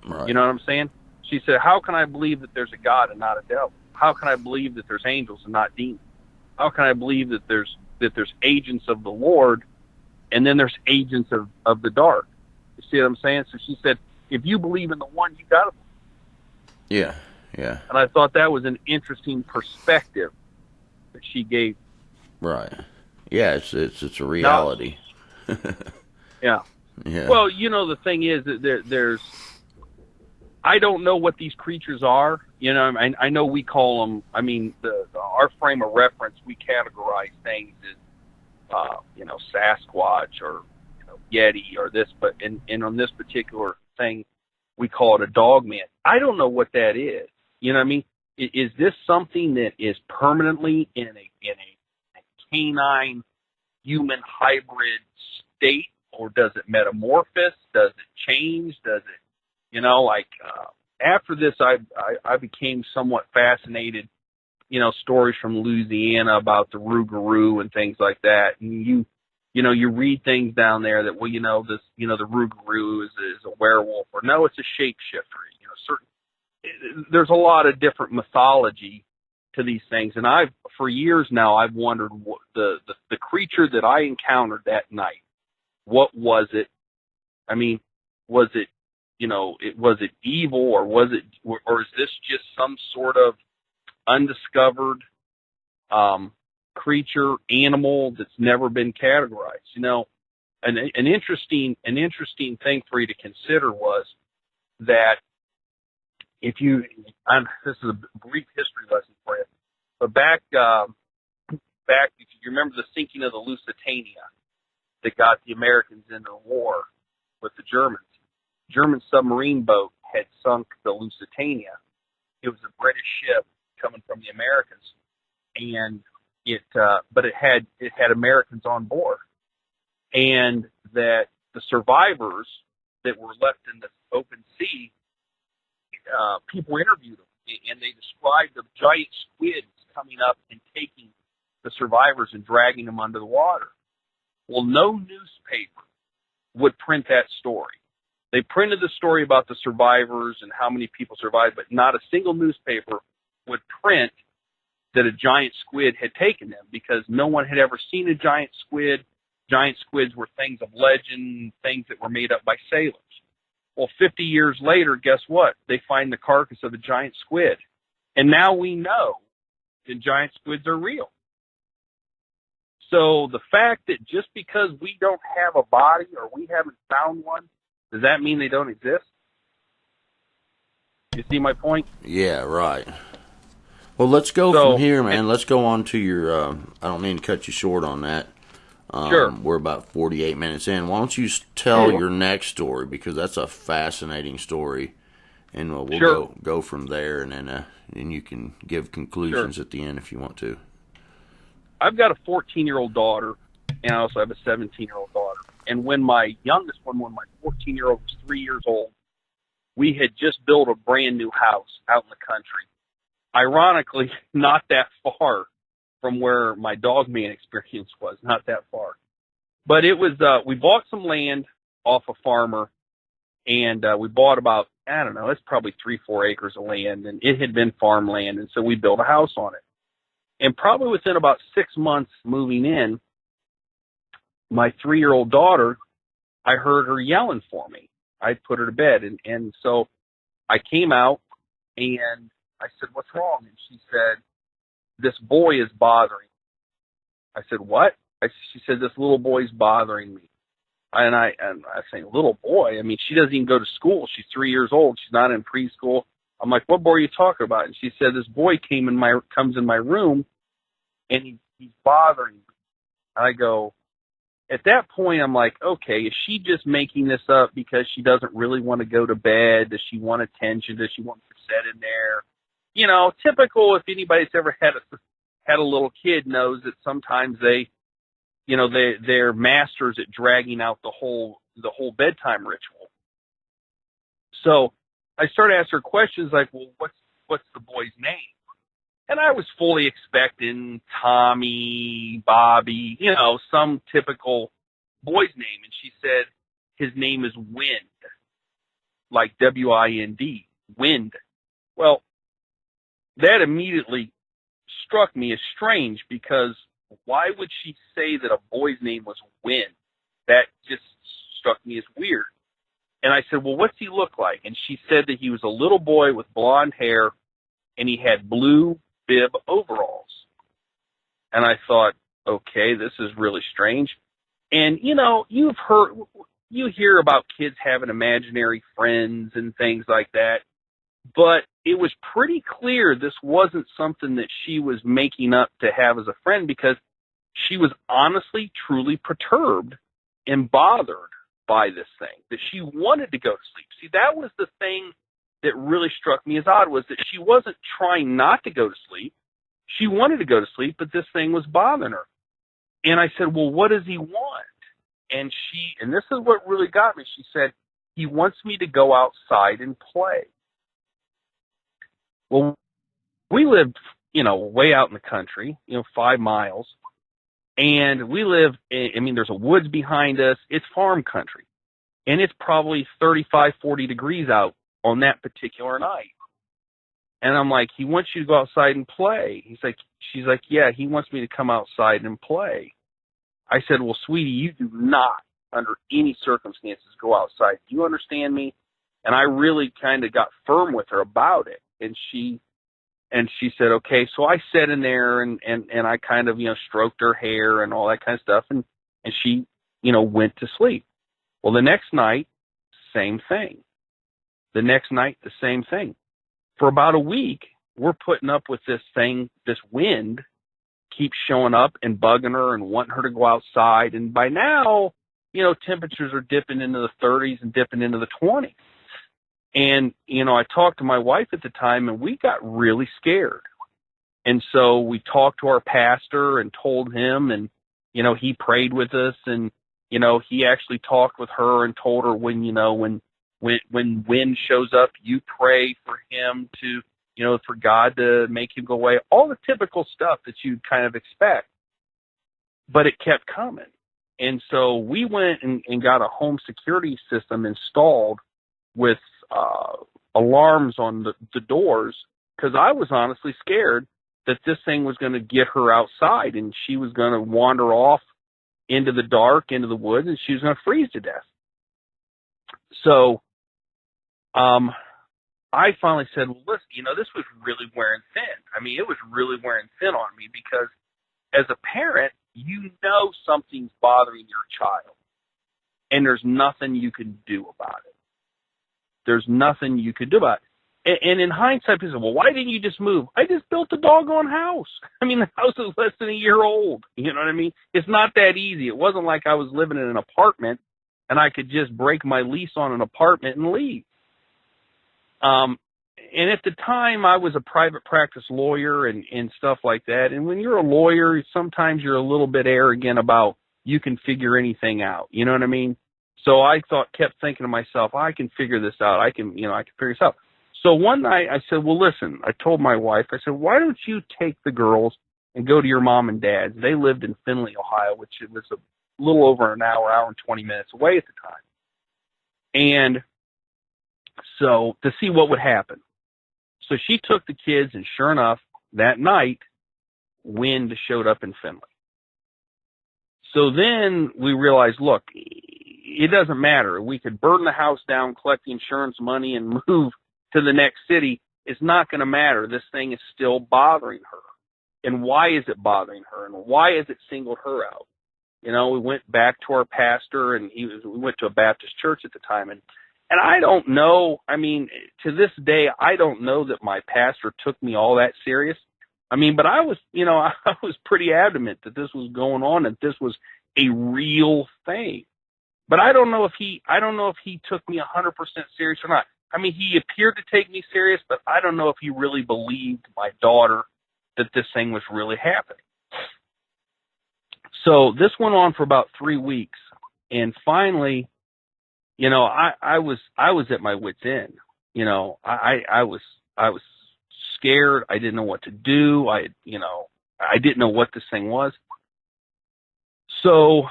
Right. You know what I'm saying? She said, how can I believe that there's a God and not a devil? How can I believe that there's angels and not demons? How can I believe that there's agents of the Lord and then there's agents of the dark? You see what I'm saying? So she said, if you believe in the one, you got to believe. Yeah, yeah. And I thought that was an interesting perspective that she gave. Right. Yeah, it's a Now, reality. yeah. Yeah. Well, the thing is that there's I don't know what these creatures are. I know we call them. I mean, our frame of reference, we categorize things as Sasquatch or Yeti or this, but and on this particular thing, we call it a Dogman. I don't know what that is. You know what I mean? Is this something that is permanently in a canine human hybrid state, or does it metamorphose? Does it change? Does it, after this, I became somewhat fascinated, stories from Louisiana about the Rougarou and things like that. And you read things down there that, well, the Rougarou is a werewolf, or no, it's a shapeshifter. There's a lot of different mythology to these things. And for years now, I've wondered what the creature that I encountered that night, what was it? I mean, was it, was it evil, or or is this just some sort of undiscovered creature, animal that's never been categorized? An interesting thing for you to consider was that this is a brief history lesson for you, but back, if you remember the sinking of the Lusitania that got the Americans into war with the Germans. German submarine boat had sunk the Lusitania. It was a British ship coming from the Americans, and but it had Americans on board, and that the survivors that were left in the open sea, people interviewed them, and they described the giant squids coming up and taking the survivors and dragging them under the water. Well, no newspaper would print that story. They printed the story about the survivors and how many people survived, but not a single newspaper would print that a giant squid had taken them, because no one had ever seen a giant squid. Giant squids were things of legend, things that were made up by sailors. Well, 50 years later, guess what? They find the carcass of a giant squid. And now we know that giant squids are real. So the fact that just because we don't have a body, or we haven't found one, does that mean they don't exist? You see my point? Yeah, right. Well, let's go from here, man. Let's go on to your, I don't mean to cut you short on that. Sure. We're about 48 minutes in. Why don't you tell your next story, because that's a fascinating story, and we'll go from there, and then you can give conclusions at the end if you want to. I've got a 14-year-old daughter, and I also have a 17-year-old daughter. And when my youngest one, when my 14-year-old was 3 years old, we had just built a brand new house out in the country. Ironically, not that far from where my Dogman experience was, not that far. But it was, we bought some land off a farmer, and we bought about, I don't know, it's probably 3-4 acres of land, and it had been farmland, and so we built a house on it. And probably within about 6 months moving in, my 3-year-old daughter, I heard her yelling for me. I put her to bed, and so I came out, and I said, "What's wrong?" And she said, "This boy is bothering me." I said, "What?" She said, "This little boy's bothering me." And I say, "Little boy?" I mean, she doesn't even go to school. She's 3 years old. She's not in preschool. I'm like, "What boy are you talking about?" And she said, "This boy comes in my room, and he's bothering me." And I go, at that point, I'm like, okay, is she just making this up because she doesn't really want to go to bed? Does she want attention? Does she want to sit in there? Typical, if anybody's ever had a little kid, knows that sometimes they're masters at dragging out the whole bedtime ritual. So I started asking her questions like, well, what's the boy's name? And I was fully expecting Tommy, Bobby, some typical boy's name. And she said, his name is Wind, like W-I-N-D, Wind. Well, that immediately struck me as strange, because why would she say that a boy's name was Wind? That just struck me as weird. And I said, well, what's he look like? And she said that he was a little boy with blonde hair, and he had blue bib overalls. And I thought, okay, this is really strange. And, you hear about kids having imaginary friends and things like that, but it was pretty clear this wasn't something that she was making up to have as a friend, because she was honestly, truly perturbed and bothered by this thing, that she wanted to go to sleep. See, that was the thing that really struck me as odd, was that she wasn't trying not to go to sleep. She wanted to go to sleep, but this thing was bothering her. And I said, well, what does he want? And this is what really got me. She said, he wants me to go outside and play. Well, we lived, way out in the country, 5 miles. And we live, there's a woods behind us. It's farm country. And it's probably 35, 40 degrees out on that particular night. And I'm like, he wants you to go outside and play. She's like, yeah, he wants me to come outside and play. I said, well, sweetie, you do not, under any circumstances, go outside. Do you understand me? And I really kind of got firm with her about it. And she said, okay. So I sat in there and I kind of, stroked her hair and all that kind of stuff. And she, went to sleep. Well, the next night, same thing. The next night, the same thing. For about a week, we're putting up with this thing, this wind keeps showing up and bugging her and wanting her to go outside. And by now, temperatures are dipping into the 30s and dipping into the 20s. And, I talked to my wife at the time, and we got really scared. And so we talked to our pastor and told him, and, he prayed with us, and, he actually talked with her and told her when wind shows up, you pray for him to, for God to make him go away, all the typical stuff that you'd kind of expect. But it kept coming. And so we went and got a home security system installed with alarms on the doors, because I was honestly scared that this thing was going to get her outside and she was going to wander off into the dark, into the woods, and she was going to freeze to death. So I finally said, well, listen, this was really wearing thin. It was really wearing thin on me, because as a parent, something's bothering your child, and there's nothing you can do about it. There's nothing you could do about it. And in hindsight, people say, well, why didn't you just move? I just built a doggone house. The house is less than a year old. You know what I mean? It's not that easy. It wasn't like I was living in an apartment and I could just break my lease on an apartment and leave. And at the time, I was a private practice lawyer and stuff like that. And when you're a lawyer, sometimes you're a little bit arrogant about you can figure anything out. You know what I mean? So I kept thinking to myself, I can figure this out. I can figure this out. So one night I said, well, listen, I told my wife, I said, why don't you take the girls and go to your mom and dad's? They lived in Findlay, Ohio, which was a little over an hour and 20 minutes away at the time. And so to see what would happen. So she took the kids, and sure enough, that night, wind showed up in Findlay. So then we realized, look, it doesn't matter. We could burn the house down, collect the insurance money, and move to the next city. It's not going to matter. This thing is still bothering her. And why is it bothering her? And why has it singled her out? We went back to our pastor, and we went to a Baptist church at the time. And I don't know, to this day, I don't know that my pastor took me all that serious. But I was, I was pretty adamant that this was going on, and this was a real thing. But I don't know if he took me 100% serious or not. He appeared to take me serious, but I don't know if he really believed my daughter that this thing was really happening. So this went on for about 3 weeks, and finally, I was at my wit's end. I was scared. I didn't know what to do. I didn't know what this thing was. So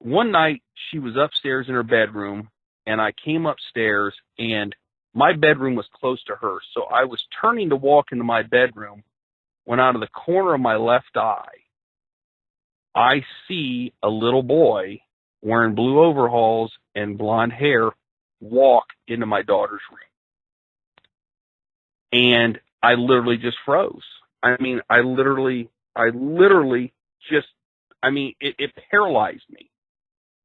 one night she was upstairs in her bedroom, and I came upstairs, and my bedroom was close to hers. So I was turning to walk into my bedroom when out of the corner of my left eye, I see a little boy wearing blue overalls and blonde hair walk into my daughter's room. And I literally just froze. I I literally just, it paralyzed me.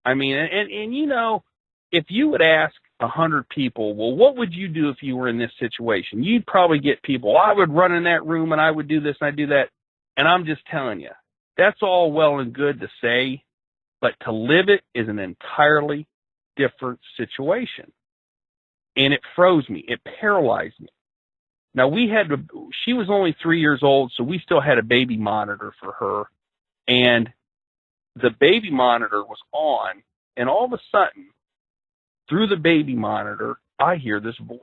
And you know, if you would ask 100 people, well, what would you do if you were in this situation? You'd probably get people, I would run in that room and I would do this and I'd do that. And I'm just telling you, that's all well and good to say, but to live it is an entirely different situation. And it froze me. It paralyzed me. Now she was only 3 years old, so we still had a baby monitor for her. And the baby monitor was on, and all of a sudden, through the baby monitor, I hear this voice,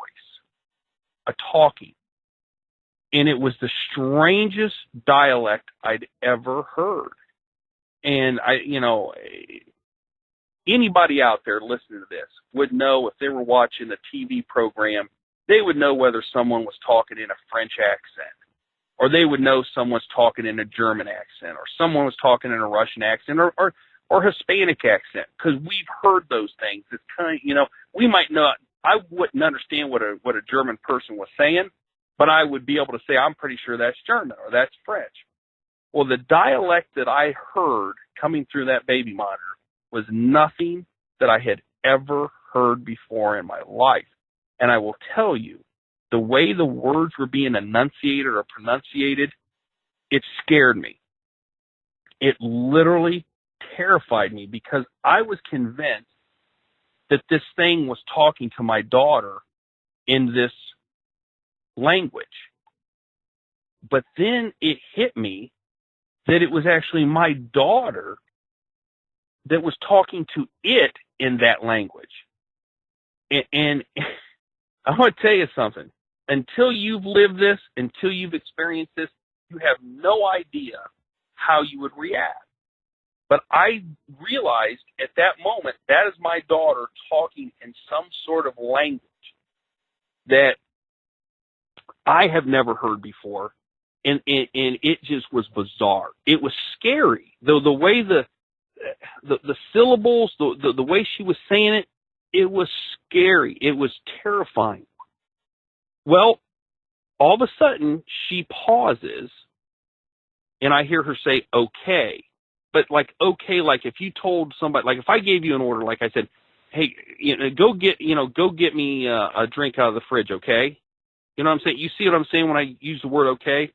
a talking. And it was the strangest dialect I'd ever heard. And anybody out there listening to this would know, if they were watching a TV program, they would know whether someone was talking in a French accent, or they would know someone's talking in a German accent, or someone was talking in a Russian accent, or Hispanic accent, because we've heard those things. It's kind of, we might not, I wouldn't understand what a German person was saying, but I would be able to say, I'm pretty sure that's German or that's French. Well, the dialect that I heard coming through that baby monitor was nothing that I had ever heard before in my life. And I will tell you, the way the words were being enunciated or pronunciated, it scared me. It literally terrified me, because I was convinced that this thing was talking to my daughter in this language. But then it hit me that it was actually my daughter that was talking to it in that language. And I want to tell you something. Until you've lived this, until you've experienced this, you have no idea how you would react. But I realized at that moment, that is my daughter talking in some sort of language that I have never heard before. And it just was bizarre. It was scary. Though the way the syllables, the way she was saying it, it was scary. It was terrifying. Well, all of a sudden, she pauses, and I hear her say, okay. But like, okay, like if you told somebody, like if I gave you an order, like I said, hey, go get me a drink out of the fridge, okay? You know what I'm saying? You see what I'm saying when I use the word okay?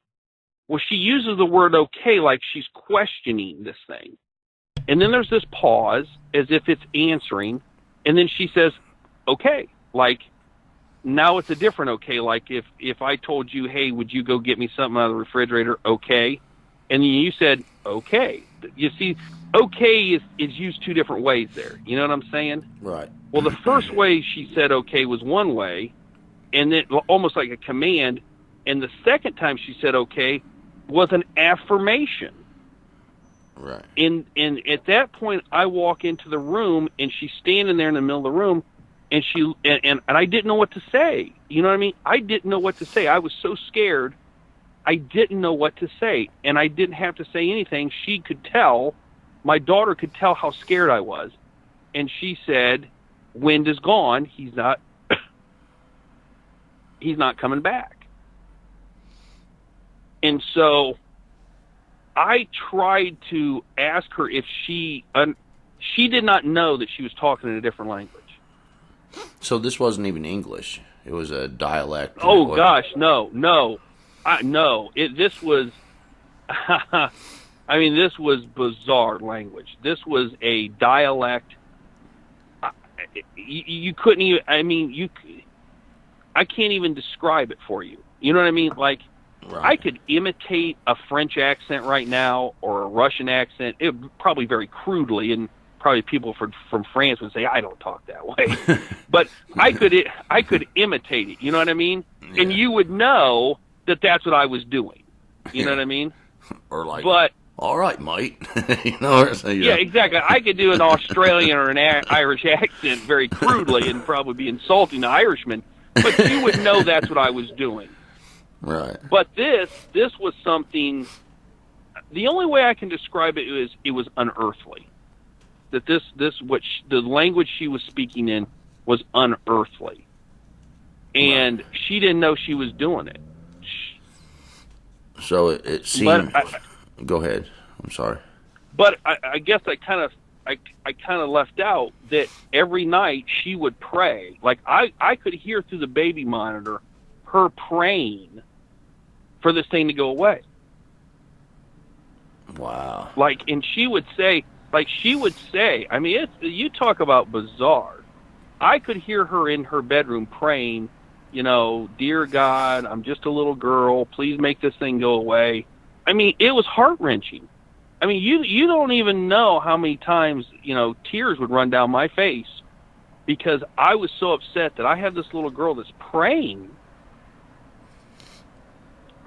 Well, she uses the word okay like she's questioning this thing. And then there's this pause as if it's answering. And then she says, okay, like now it's a different okay. Like if I told you, hey, would you go get me something out of the refrigerator? Okay. And then you said, okay. You see, okay is used two different ways there. You know what I'm saying? Right. Well, the first way she said okay was one way, and then almost like a command. And the second time she said okay was an affirmation. Right. And at that point, I walk into the room, and she's standing there in the middle of the room, and I didn't know what to say. You know what I mean? I didn't know what to say. I was so scared. I didn't know what to say, and I didn't have to say anything. She could tell, my daughter could tell how scared I was, and she said, "Wind is gone. He's not coming back." And so I tried to ask her if she did not know that she was talking in a different language. So this wasn't even English. It was a dialect. Oh gosh, no. This was, this was bizarre language. This was a dialect. You couldn't even, I can't even describe it for you. You know what I mean? Like, right. I could imitate a French accent right now or a Russian accent, probably very crudely, and probably people from France would say, I don't talk that way. But I could imitate it, you know what I mean? Yeah. And you would know that that's what I was doing. You know what I mean? Or like, but, all right, mate. Yeah, exactly. I could do an Australian or an Irish accent very crudely and probably be insulting to Irishmen, but you would know that's what I was doing. Right. But this was something, the only way I can describe it is it was unearthly. That the language she was speaking in was unearthly. And she didn't know she was doing it. So it seemed, Go ahead. I'm sorry. But I guess I kind of left out that every night she would pray. Like I could hear through the baby monitor her praying for this thing to go away. Wow. Like, and she would say, I mean, you talk about bizarre. I could hear her in her bedroom praying, dear God, I'm just a little girl. Please make this thing go away. I mean, it was heart-wrenching. I mean, you don't even know how many times, tears would run down my face because I was so upset that I have this little girl that's praying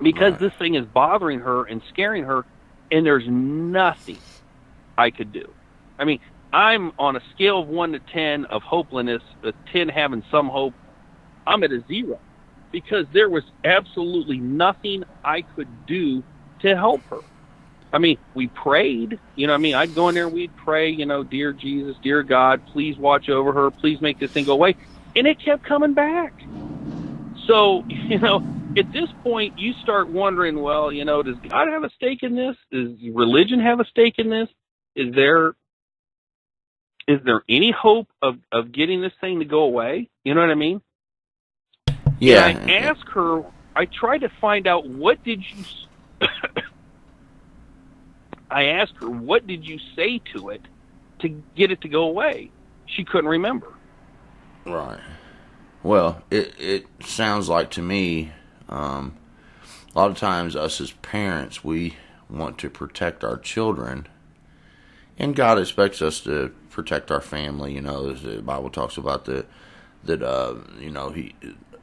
because this thing is bothering her and scaring her, and there's nothing I could do. I mean, I'm on a scale of 1 to 10 of hopelessness, a 10 having some hope. I'm at a 0 because there was absolutely nothing I could do to help her. I mean, we prayed, I'd go in there and we'd pray, dear Jesus, dear God, please watch over her. Please make this thing go away. And it kept coming back. So, at this point, you start wondering, well, does God have a stake in this? Does religion have a stake in this? Is there any hope of getting this thing to go away? You know what I mean? Yeah. And I asked her, I tried to find out, what did you I asked her, what did you say to it to get it to go away? She couldn't remember. Right. Well, it sounds like to me, a lot of times us as parents, we want to protect our children, and God expects us to protect our family. As the Bible talks about that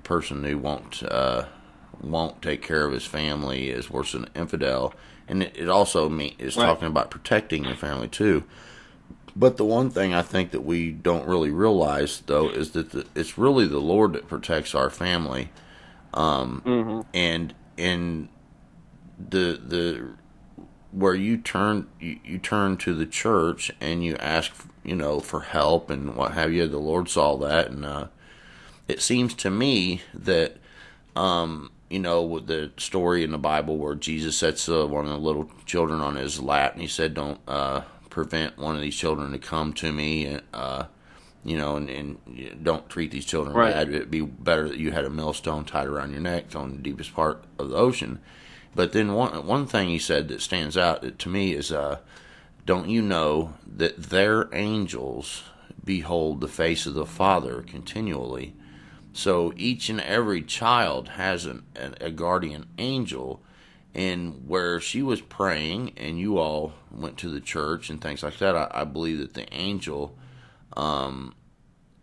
person who won't take care of his family is worse than an infidel. And it also is talking about protecting your family too. But the one thing I think that we don't really realize, though, is that it's really the Lord that protects our family. And in the where you turn to the church and you ask for help and what have you, the Lord saw that, and it seems to me that with the story in the Bible where Jesus sets one of the little children on his lap and he said, "Don't prevent one of these children to come to me," and don't treat these children bad. It'd be better that you had a millstone tied around your neck on the deepest part of the ocean. But then one thing he said that stands out to me is, don't you know that their angels behold the face of the Father continually? So each and every child has a guardian angel, and where she was praying and you all went to the church and things like that, I believe that the angel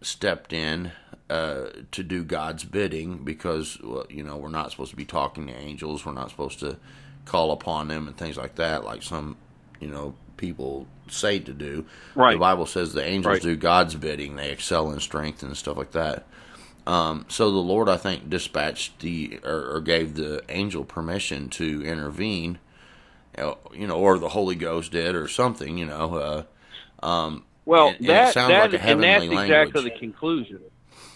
stepped in to do God's bidding, because we're not supposed to be talking to angels. We're not supposed to call upon them and things like that, like some people say to do. The Bible says the angels do God's bidding. They excel in strength and stuff like that. So the Lord, I think, dispatched or gave the angel permission to intervene, or the Holy Ghost did, or something, Well, and it sounds like a heavenly and that's language. exactly the conclusion.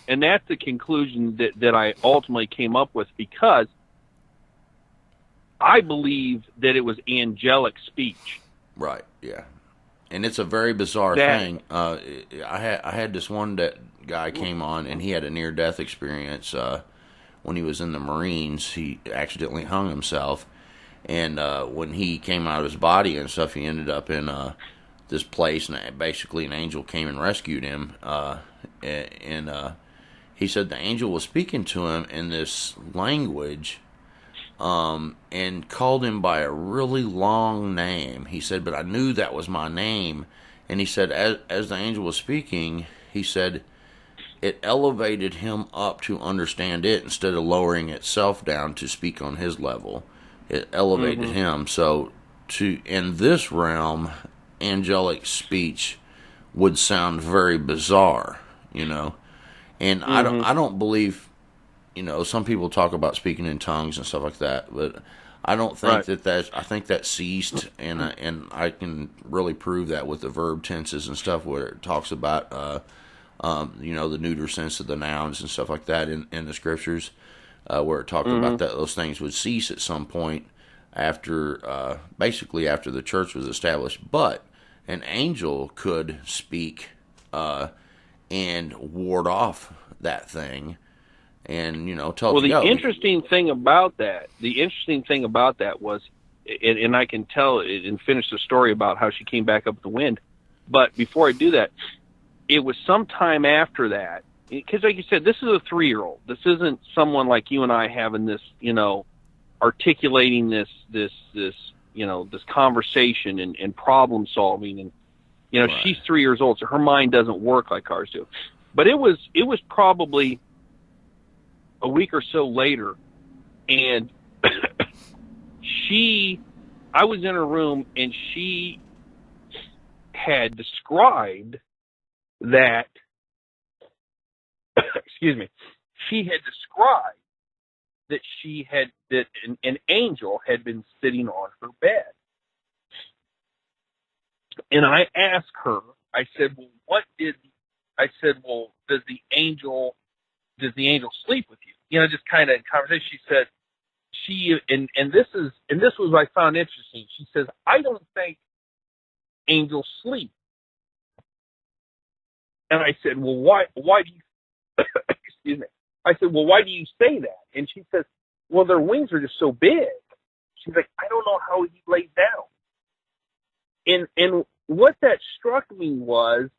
And that's the conclusion that I ultimately came up with, because I believe that it was angelic speech. Right, yeah. And it's a very bizarre thing. I had this one guy came on, and he had a near-death experience when he was in the Marines. He accidentally hung himself, and when he came out of his body and stuff, he ended up in this place, and basically an angel came and rescued him. And he said the angel was speaking to him in this language, and called him by a really long name. He said, but I knew that was my name. And he said, as the angel was speaking, he said, it elevated him up to understand it instead of lowering itself down to speak on his level. It elevated him. So in this realm, angelic speech would sound very bizarre, And I don't believe, some people talk about speaking in tongues and stuff like that, but I don't think I think that ceased, and I can really prove that with the verb tenses and stuff, where it talks about, the neuter sense of the nouns and stuff like that in the scriptures, where it talked about that those things would cease at some point. after basically after the church was established. But an angel could speak and ward off that thing, and tell it Well, to go. the interesting thing about that was, and I can tell it and finish the story about how she came back up with the wind. But before I do that, it was sometime after that, because like you said, this is a 3-year-old. This isn't someone like you and I having this, articulating this conversation and problem solving. And, Right. She's 3 years old, so her mind doesn't work like ours do. But it was probably a week or so later, and I was in her room, and she had described that, excuse me, she had described that an angel had been sitting on her bed. And I asked her, I said, well, does the angel sleep with you? Just kind of in conversation. She said, and this was what I found interesting. She says, I don't think angels sleep. And I said, well, why do you, excuse me. I said, well, why do you say that? And she says, well, their wings are just so big. She's like, I don't know how he lays down. And what that struck me was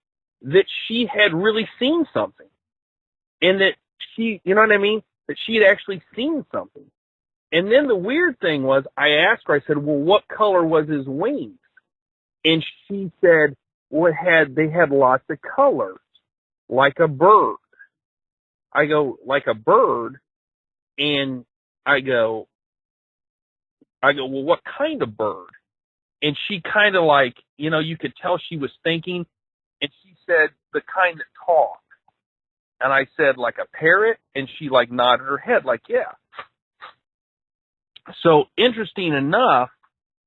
that she had really seen something. And that she, you know what I mean? That she had actually seen something. And then the weird thing was, I asked her, I said, well, what color was his wings? And she said, well, they had lots of colors, like a bird. I go, like a bird? And I go, well, what kind of bird? And she kind of like, you could tell she was thinking, and she said, the kind that talk. And I said, like a parrot? And she like nodded her head, like, yeah. So interesting enough,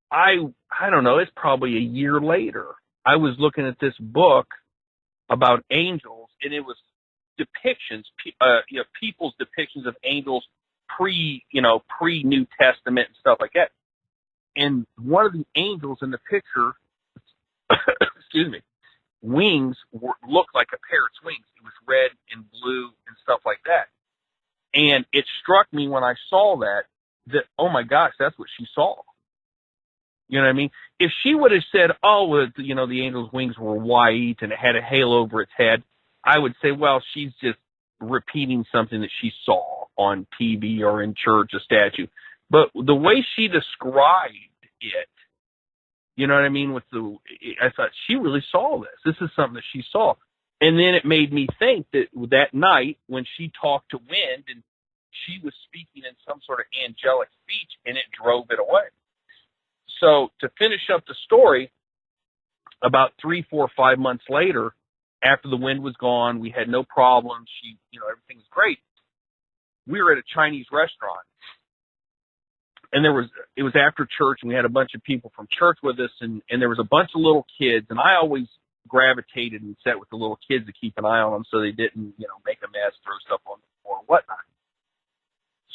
I don't know, it's probably a year later, I was looking at this book about angels, and it was depictions, people's depictions of angels pre-New Testament and stuff like that. And one of the angels in the picture, excuse me, wings looked like a parrot's wings. It was red and blue and stuff like that. And it struck me when I saw that, oh my gosh, that's what she saw. You know what I mean? If she would have said, oh, the angel's wings were white and it had a halo over its head, I would say, well, she's just repeating something that she saw on TV or in church, a statue. But the way she described it, you know what I mean? I thought she really saw this. This is something that she saw. And then it made me think that night when she talked to wind, and she was speaking in some sort of angelic speech, and it drove it away. So to finish up the story, about 3, 4, 5 months later, after the wind was gone, we had no problems. Everything was great. We were at a Chinese restaurant, and it was after church, and we had a bunch of people from church with us, and there was a bunch of little kids, and I always gravitated and sat with the little kids to keep an eye on them so they didn't, make a mess, throw stuff on the floor, whatnot.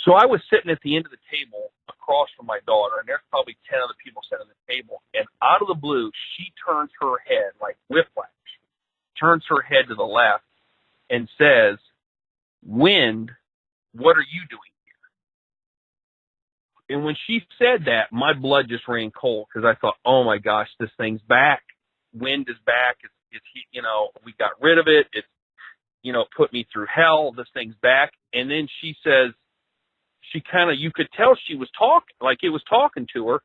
So I was sitting at the end of the table across from my daughter, and there's probably 10 other people sitting at the table, and out of the blue, she turns her head like whiplash, turns her head to the left and says, "Wind, what are you doing here?" And when she said that, my blood just ran cold, because I thought, oh my gosh, this thing's back. Wind is back. We got rid of it. It's, put me through hell. This thing's back. And then she says, you could tell she was talking, like it was talking to her.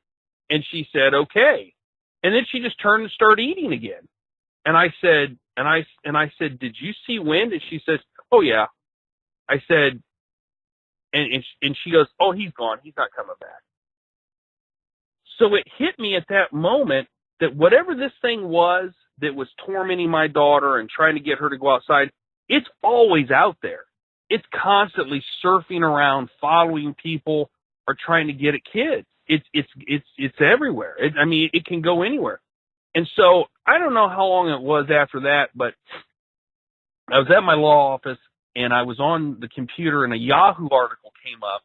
And she said, okay. And then she just turned and started eating again. And I said, did you see wind? And she says, oh yeah. I said, and she goes, oh, he's gone. He's not coming back. So it hit me at that moment that whatever this thing was that was tormenting my daughter and trying to get her to go outside, it's always out there. It's constantly surfing around, following people, or trying to get at kids. It's everywhere. It can go anywhere. And so I don't know how long it was after that, but I was at my law office, and I was on the computer, and a Yahoo article came up,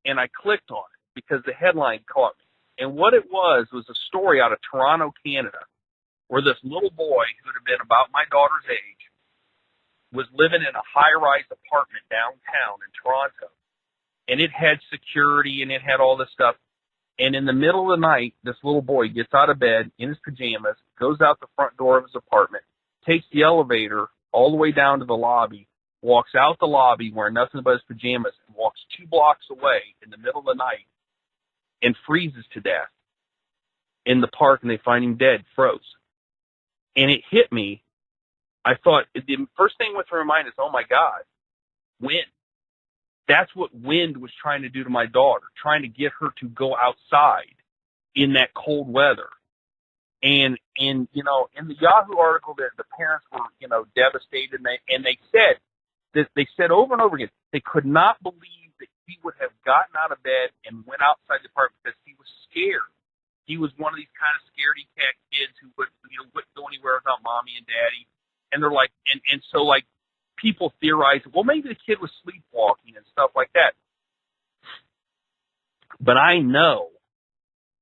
and I clicked on it because the headline caught And what it was a story out of Toronto, Canada, where this little boy who would have been about my daughter's age was living in a high-rise apartment downtown in Toronto. And it had security and it had all this stuff. And in the middle of the night, this little boy gets out of bed in his pajamas, goes out the front door of his apartment, takes the elevator all the way down to the lobby, walks out the lobby wearing nothing but his pajamas, and walks 2 blocks away in the middle of the night and freezes to death in the park, and they find him dead, froze. And it hit me. I thought, the first thing went through my mind is, oh my God, wind. That's what wind was trying to do to my daughter, trying to get her to go outside in that cold weather. And you know, in the Yahoo article, the parents were, you know, devastated, and they said over and over again, they could not believe that he would have gotten out of bed and went outside the park because he was scared. He was one of these kind of scaredy cat kids who wouldn't go anywhere without mommy and daddy. And they're like, and so like people theorize, well, maybe the kid was sleepwalking and stuff like that. But I know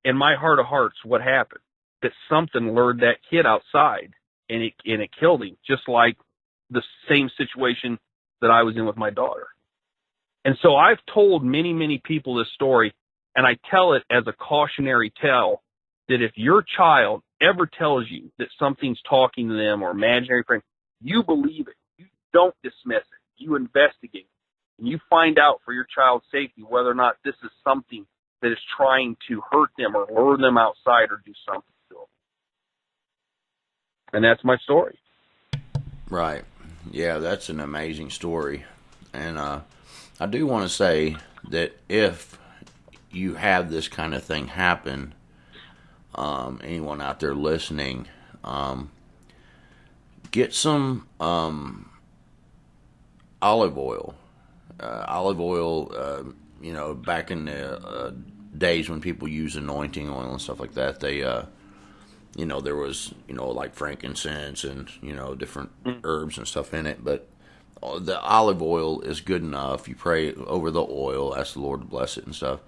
in my heart of hearts what happened, that something lured that kid outside and it killed him, just like the same situation that I was in with my daughter. And so I've told many, many people this story, and I tell it as a cautionary tale that if your child ever tells you that something's talking to them or imaginary friend, you believe it. You don't dismiss it. You investigate. And you find out for your child's safety whether or not this is something that is trying to hurt them or lure them outside or do something to them. And that's my story. Right. Yeah, that's an amazing story. And I do want to say that if you have this kind of thing happen, anyone out there listening, get some olive oil. You know, back in the days when people use anointing oil and stuff like that, they, you know, there was, you know, like frankincense and, you know, different herbs and stuff in it, but the olive oil is good enough. You pray over the oil, ask the Lord to bless it and stuff.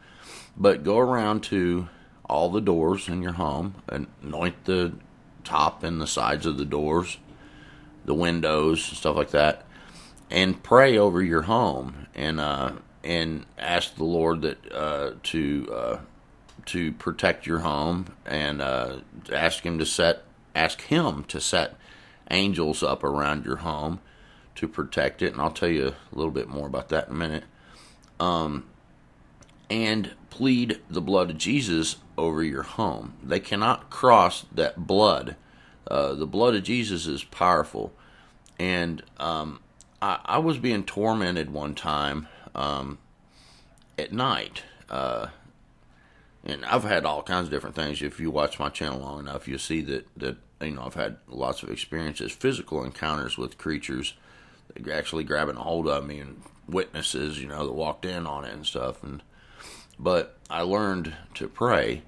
But go around to all the doors in your home and anoint the top and the sides of the doors, the windows, stuff like that, and pray over your home and ask the Lord that to protect your home and ask Him to set angels up around your home to protect it. And I'll tell you a little bit more about that in a minute. And plead the blood of Jesus over your home. They cannot cross that blood. The blood of Jesus is powerful. And I was being tormented one time at night. And I've had all kinds of different things. If you watch my channel long enough, you'll see that you know, I've had lots of experiences, physical encounters with creatures actually grabbing a hold of me, and witnesses, you know, that walked in on it and stuff. But I learned to pray.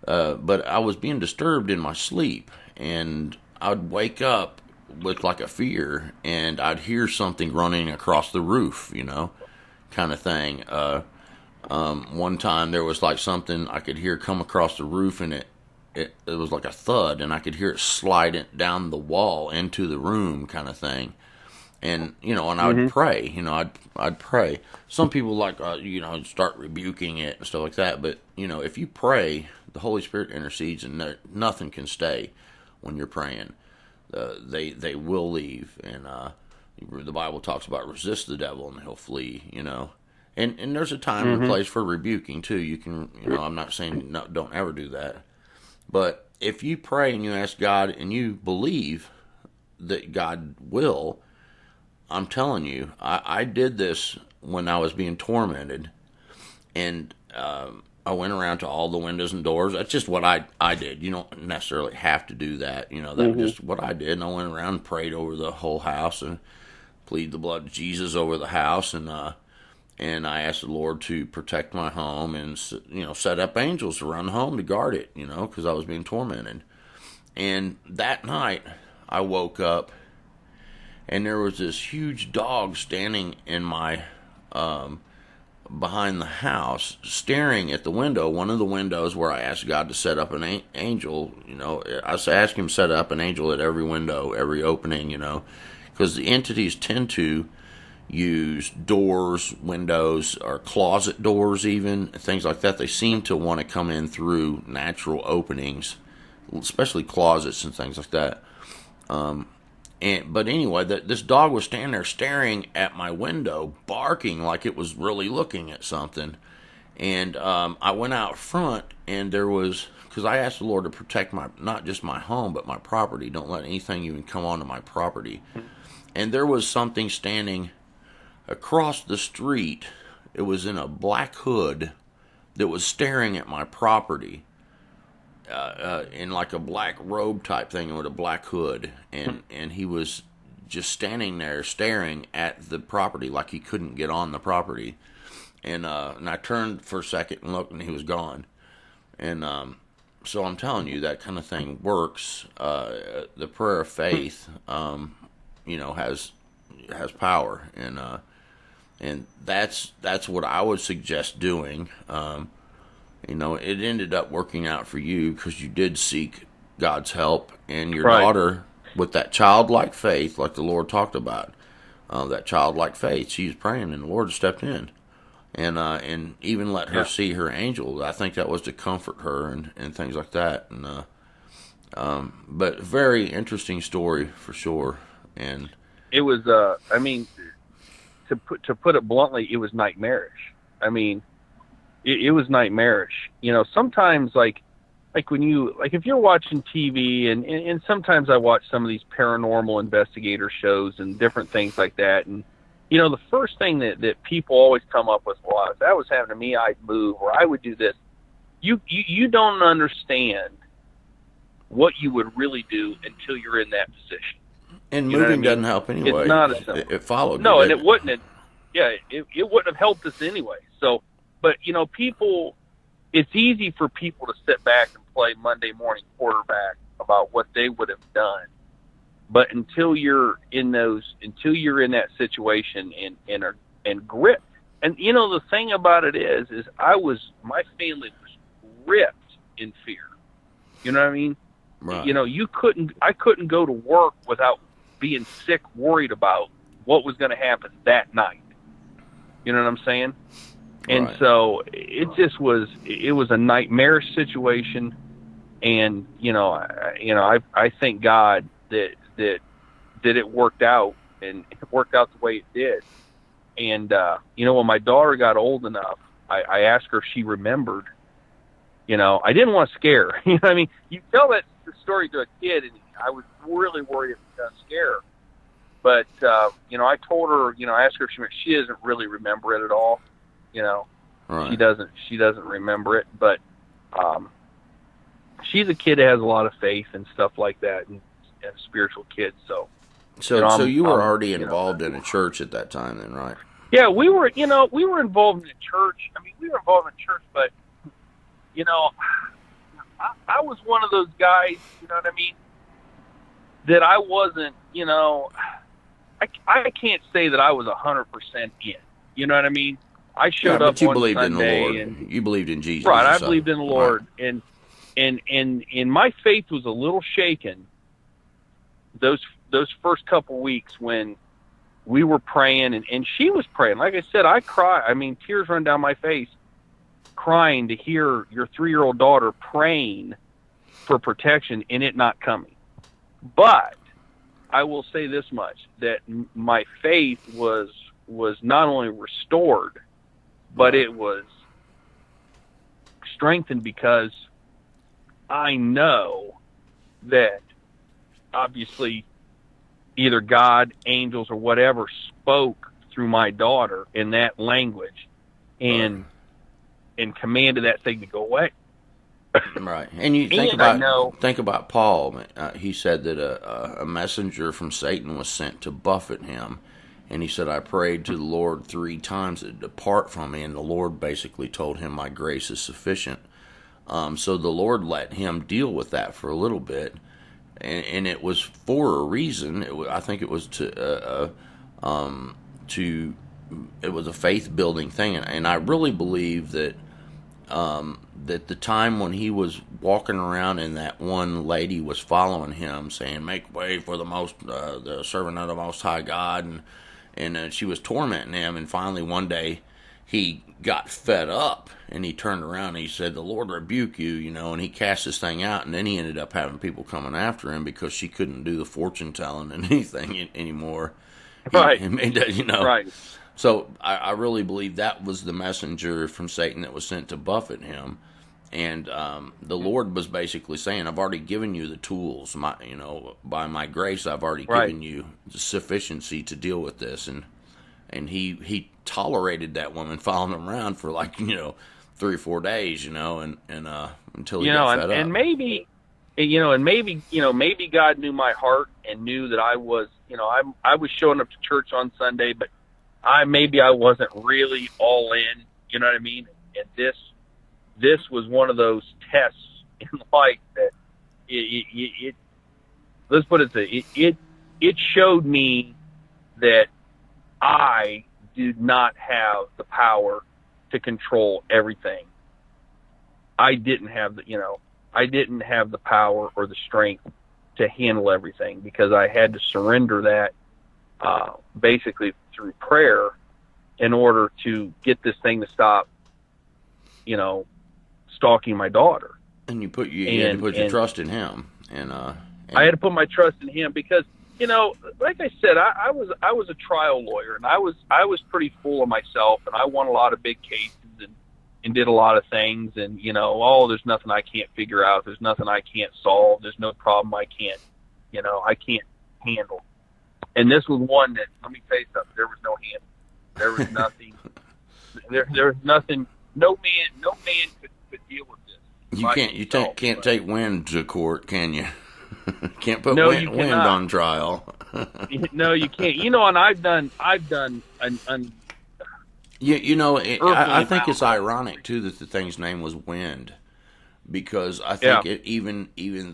But I was being disturbed in my sleep, and I'd wake up with like a fear, and I'd hear something running across the roof, you know, kind of thing. One time there was like something I could hear come across the roof, and it was like a thud, and I could hear it slide it down the wall into the room, kind of thing. And, you know, and I would pray, you know, I'd pray. Some people like, you know, start rebuking it and stuff like that. But, you know, if you pray, the Holy Spirit intercedes, and nothing can stay when you're praying. They will leave. And the Bible talks about resist the devil and he'll flee, you know. And there's a time and a place for rebuking too. You can, you know, I'm not saying no, don't ever do that. But if you pray and you ask God and you believe that God will, I'm telling you, I did this when I was being tormented, and I went around to all the windows and doors. That's just what I did. You don't necessarily have to do that. You know, that was just what I did. And I went around and prayed over the whole house and plead the blood of Jesus over the house. And I asked the Lord to protect my home and, you know, set up angels around the home to guard it, you know, because I was being tormented. And that night I woke up, and there was this huge dog standing in my behind the house, staring at the window. One of the windows where I asked God to set up an angel. I asked Him to set up an angel at every window, every opening. Because the entities tend to use doors, windows, or closet doors, even things like that. They seem to want to come in through natural openings, especially closets and things like that. But anyway, this dog was standing there staring at my window, barking like it was really looking at something. And I went out front, and there was, because I asked the Lord to protect not just my home, but my property. Don't let anything even come onto my property. And there was something standing across the street. It was in a black hood that was staring at my property. In like a black robe type thing with a black hood, and he was just standing there staring at the property like he couldn't get on the property, and I turned for a second and looked, and he was gone. And so I'm telling you, that kind of thing works. The prayer of faith, has power, and that's what I would suggest doing. It ended up working out for you because you did seek God's help, and your daughter, with that childlike faith, like the Lord talked about, that childlike faith, she was praying, and the Lord stepped in, and even let her see her angel. I think that was to comfort her and things like that. And but very interesting story for sure. And it was, to put it bluntly, it was nightmarish. It was nightmarish. Sometimes like when if you're watching TV and sometimes I watch some of these paranormal investigator shows and different things like that. And, the first thing that people always come up with, well, if that was happening to me, I'd move, or I would do this. You don't understand what you would really do until you're in that position. And moving doesn't help anyway. It's not a simple. It followed. No, and it wouldn't. It wouldn't have helped us anyway. So, but people, it's easy for people to sit back and play Monday morning quarterback about what they would have done. But until you're in that situation and gripped. And the thing about it is my family was gripped in fear. You know what I mean? Right. I couldn't go to work without being sick, worried about what was going to happen that night. You know what I'm saying? And so it was a nightmarish situation. And, I thank God that it worked out, and it worked out the way it did. And, when my daughter got old enough, I asked her if she remembered. I didn't want to scare her. You know what I mean? You tell that story to a kid, and I was really worried it was going to scare her. But, I told her, I asked her if she doesn't really remember it at all. Right. She doesn't remember it, but, she's a kid that has a lot of faith and stuff like that, and a spiritual kid. So you were already involved in a church at that time then, right? Yeah, we were involved in a church. We were involved in church, but, I was one of those guys, you know what I mean, that I wasn't, I can't say that I was 100% in. You know what I mean? I showed up you one believed Sunday, in the Lord. You believed in Jesus. Right, I believed in the Lord. Right. And my faith was a little shaken those first couple weeks when we were praying and she was praying. Like I said, I cried. Tears run down my face crying to hear your 3-year-old daughter praying for protection and it not coming. But I will say this much, that my faith was not only restored, but it was strengthened, because I know that obviously either God, angels, or whatever spoke through my daughter in that language and commanded that thing to go away. Right. And you think about Paul. He said that a messenger from Satan was sent to buffet him. And he said, I prayed to the Lord 3 times to depart from me. And the Lord basically told him, my grace is sufficient. So the Lord let him deal with that for a little bit. And it was for a reason. I think it was to a faith building thing, and I really believe that that the time when he was walking around and that one lady was following him, saying, "Make way for the servant of the Most High God," and she was tormenting him, and finally one day he got fed up and he turned around and he said, "The Lord rebuke you," and he cast this thing out, and then he ended up having people coming after him because she couldn't do the fortune telling and anything anymore. Right. He made that, Right. So I really believe that was the messenger from Satan that was sent to buffet him. And the Lord was basically saying, "I've already given you the tools. By my grace, I've already given you the sufficiency to deal with this." And he tolerated that woman following him around for 3 or 4 days, and until he got fed up. And maybe God knew my heart and knew that I was, I was showing up to church on Sunday, but I wasn't really all in. You know what I mean? And this was one of those tests in life that it let's put it this, it showed me that I did not have the power to control everything. I didn't have the power or the strength to handle everything, because I had to surrender that basically through prayer in order to get this thing to stop, stalking my daughter. And you had to put your trust in him, and I had to put my trust in him because, like I said, I was a trial lawyer, and I was pretty full of myself, and I won a lot of big cases and did a lot of things, and there's nothing I can't figure out, there's nothing I can't solve, there's no problem I can't handle. And this was one that, let me tell you something, there was no handle. There was nothing. there was nothing. No man could deal with this. You can't take wind to court, can you? Can't put no, wind on trial. No, you can't. And I've done I think it's ironic too that the thing's name was Wind, because I think even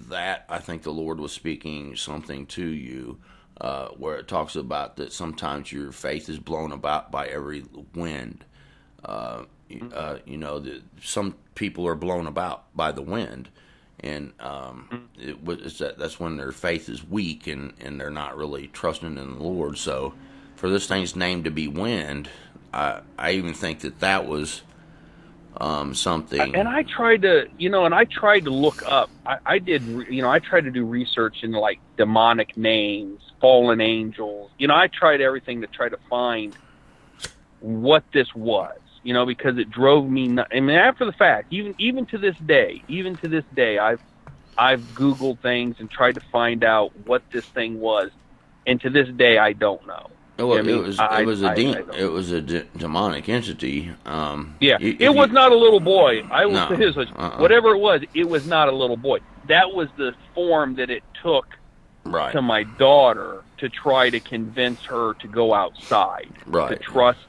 that, I think the Lord was speaking something to you, where it talks about that sometimes your faith is blown about by every wind. That some people are blown about by the wind, and that's when their faith is weak and they're not really trusting in the Lord. So for this thing's name to be Wind, I even think that was something. And I tried to, look up. I tried to do research into like demonic names, fallen angels. I tried everything to try to find what this was. Because it drove me nuts. I mean, after the fact, even to this day, I've Googled things and tried to find out what this thing was, and to this day, I don't know. Well, it was a demonic entity. It was not a little boy. I will say this: whatever it was not a little boy. That was the form that it took to my daughter to try to convince her to go outside, to trust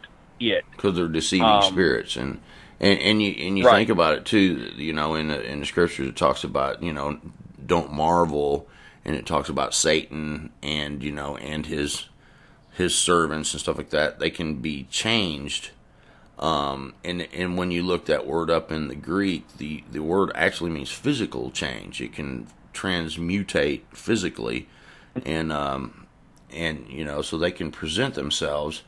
it, because they're deceiving spirits, and you think about it too. In the scriptures it talks about don't marvel, and it talks about Satan and and his servants and stuff like that. They can be changed, and when you look that word up in the Greek, the word actually means physical change. It can transmutate physically, and so they can present themselves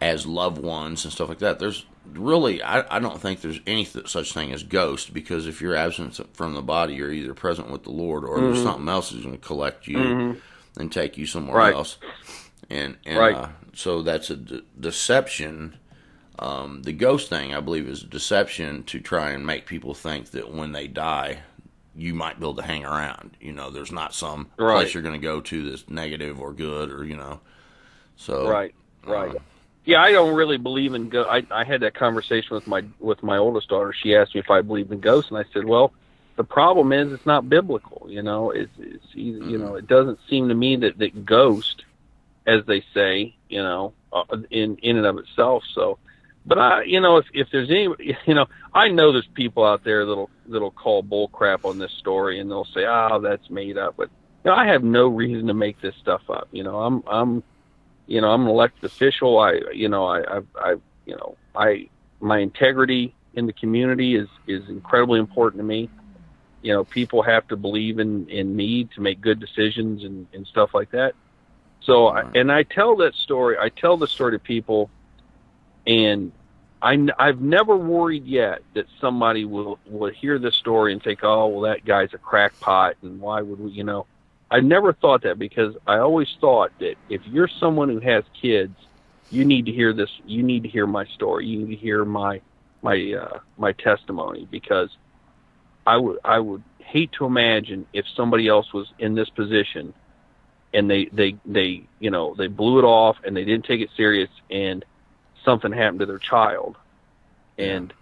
as loved ones and stuff like that. There's really, I don't think there's any such thing as ghost, because if you're absent from the body, you're either present with the Lord, or there's something else that's going to collect you and take you somewhere else. And so that's a deception. The ghost thing, I believe, is a deception to try and make people think that when they die, you might be able to hang around. There's not some place you're going to go to that's negative or good, or So right. Yeah, I don't really believe in ghosts. I had that conversation with my oldest daughter. She asked me if I believed in ghosts, and I said, well, the problem is it's not biblical. It's it doesn't seem to me that ghost, as they say, in and of itself. So, but if there's any, I know there's people out there that'll call bull crap on this story, and they'll say, oh, that's made up. But I have no reason to make this stuff up. I'm an elected official. My integrity in the community is incredibly important to me. People have to believe in me to make good decisions and stuff like that. So, I tell that story. I tell the story to people, and I've never worried yet that somebody will hear this story and think, oh, well, that guy's a crackpot, and why would we, I never thought that, because I always thought that if you're someone who has kids, you need to hear this. You need to hear my story. You need to hear my testimony, because I would hate to imagine if somebody else was in this position and they blew it off and they didn't take it serious and something happened to their child. And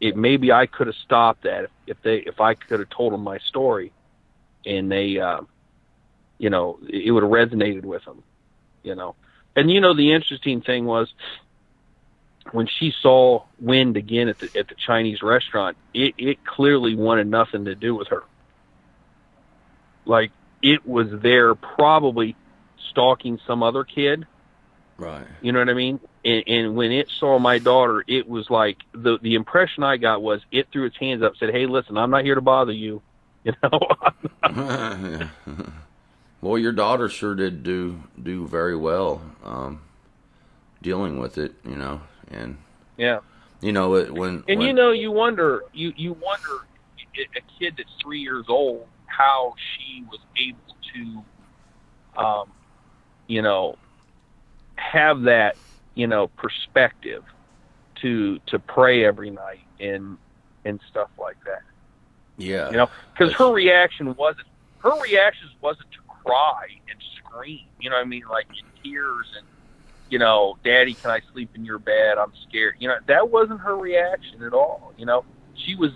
maybe I could have stopped that if I could have told them my story, and they, it would have resonated with them, And the interesting thing was, when she saw wind again at the Chinese restaurant, it clearly wanted nothing to do with her. Like, it was there probably stalking some other kid. Right. You know what I mean? And when it saw my daughter, it was like, the impression I got was it threw its hands up, said, hey, listen, I'm not here to bother you. Yeah. Well, your daughter sure did do very well dealing with it, and yeah, when you wonder a kid that's 3 years old, how she was able to have that perspective to pray every night and stuff like that. Yeah, because her reaction wasn't to cry and scream, like in tears and, Daddy, can I sleep in your bed? I'm scared. That wasn't her reaction at all. She was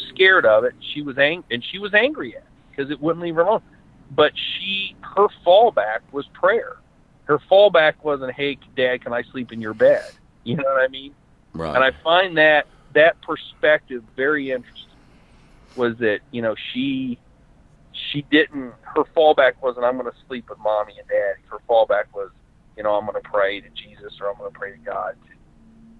scared of it. She was angry at it because it wouldn't leave her alone. But her fallback was prayer. Her fallback wasn't, hey, Dad, can I sleep in your bed? You know what I mean? Right. And I find that perspective very interesting. Was that, she didn't, her fallback wasn't, I'm going to sleep with Mommy and Daddy. Her fallback was, I'm going to pray to Jesus, or I'm going to pray to God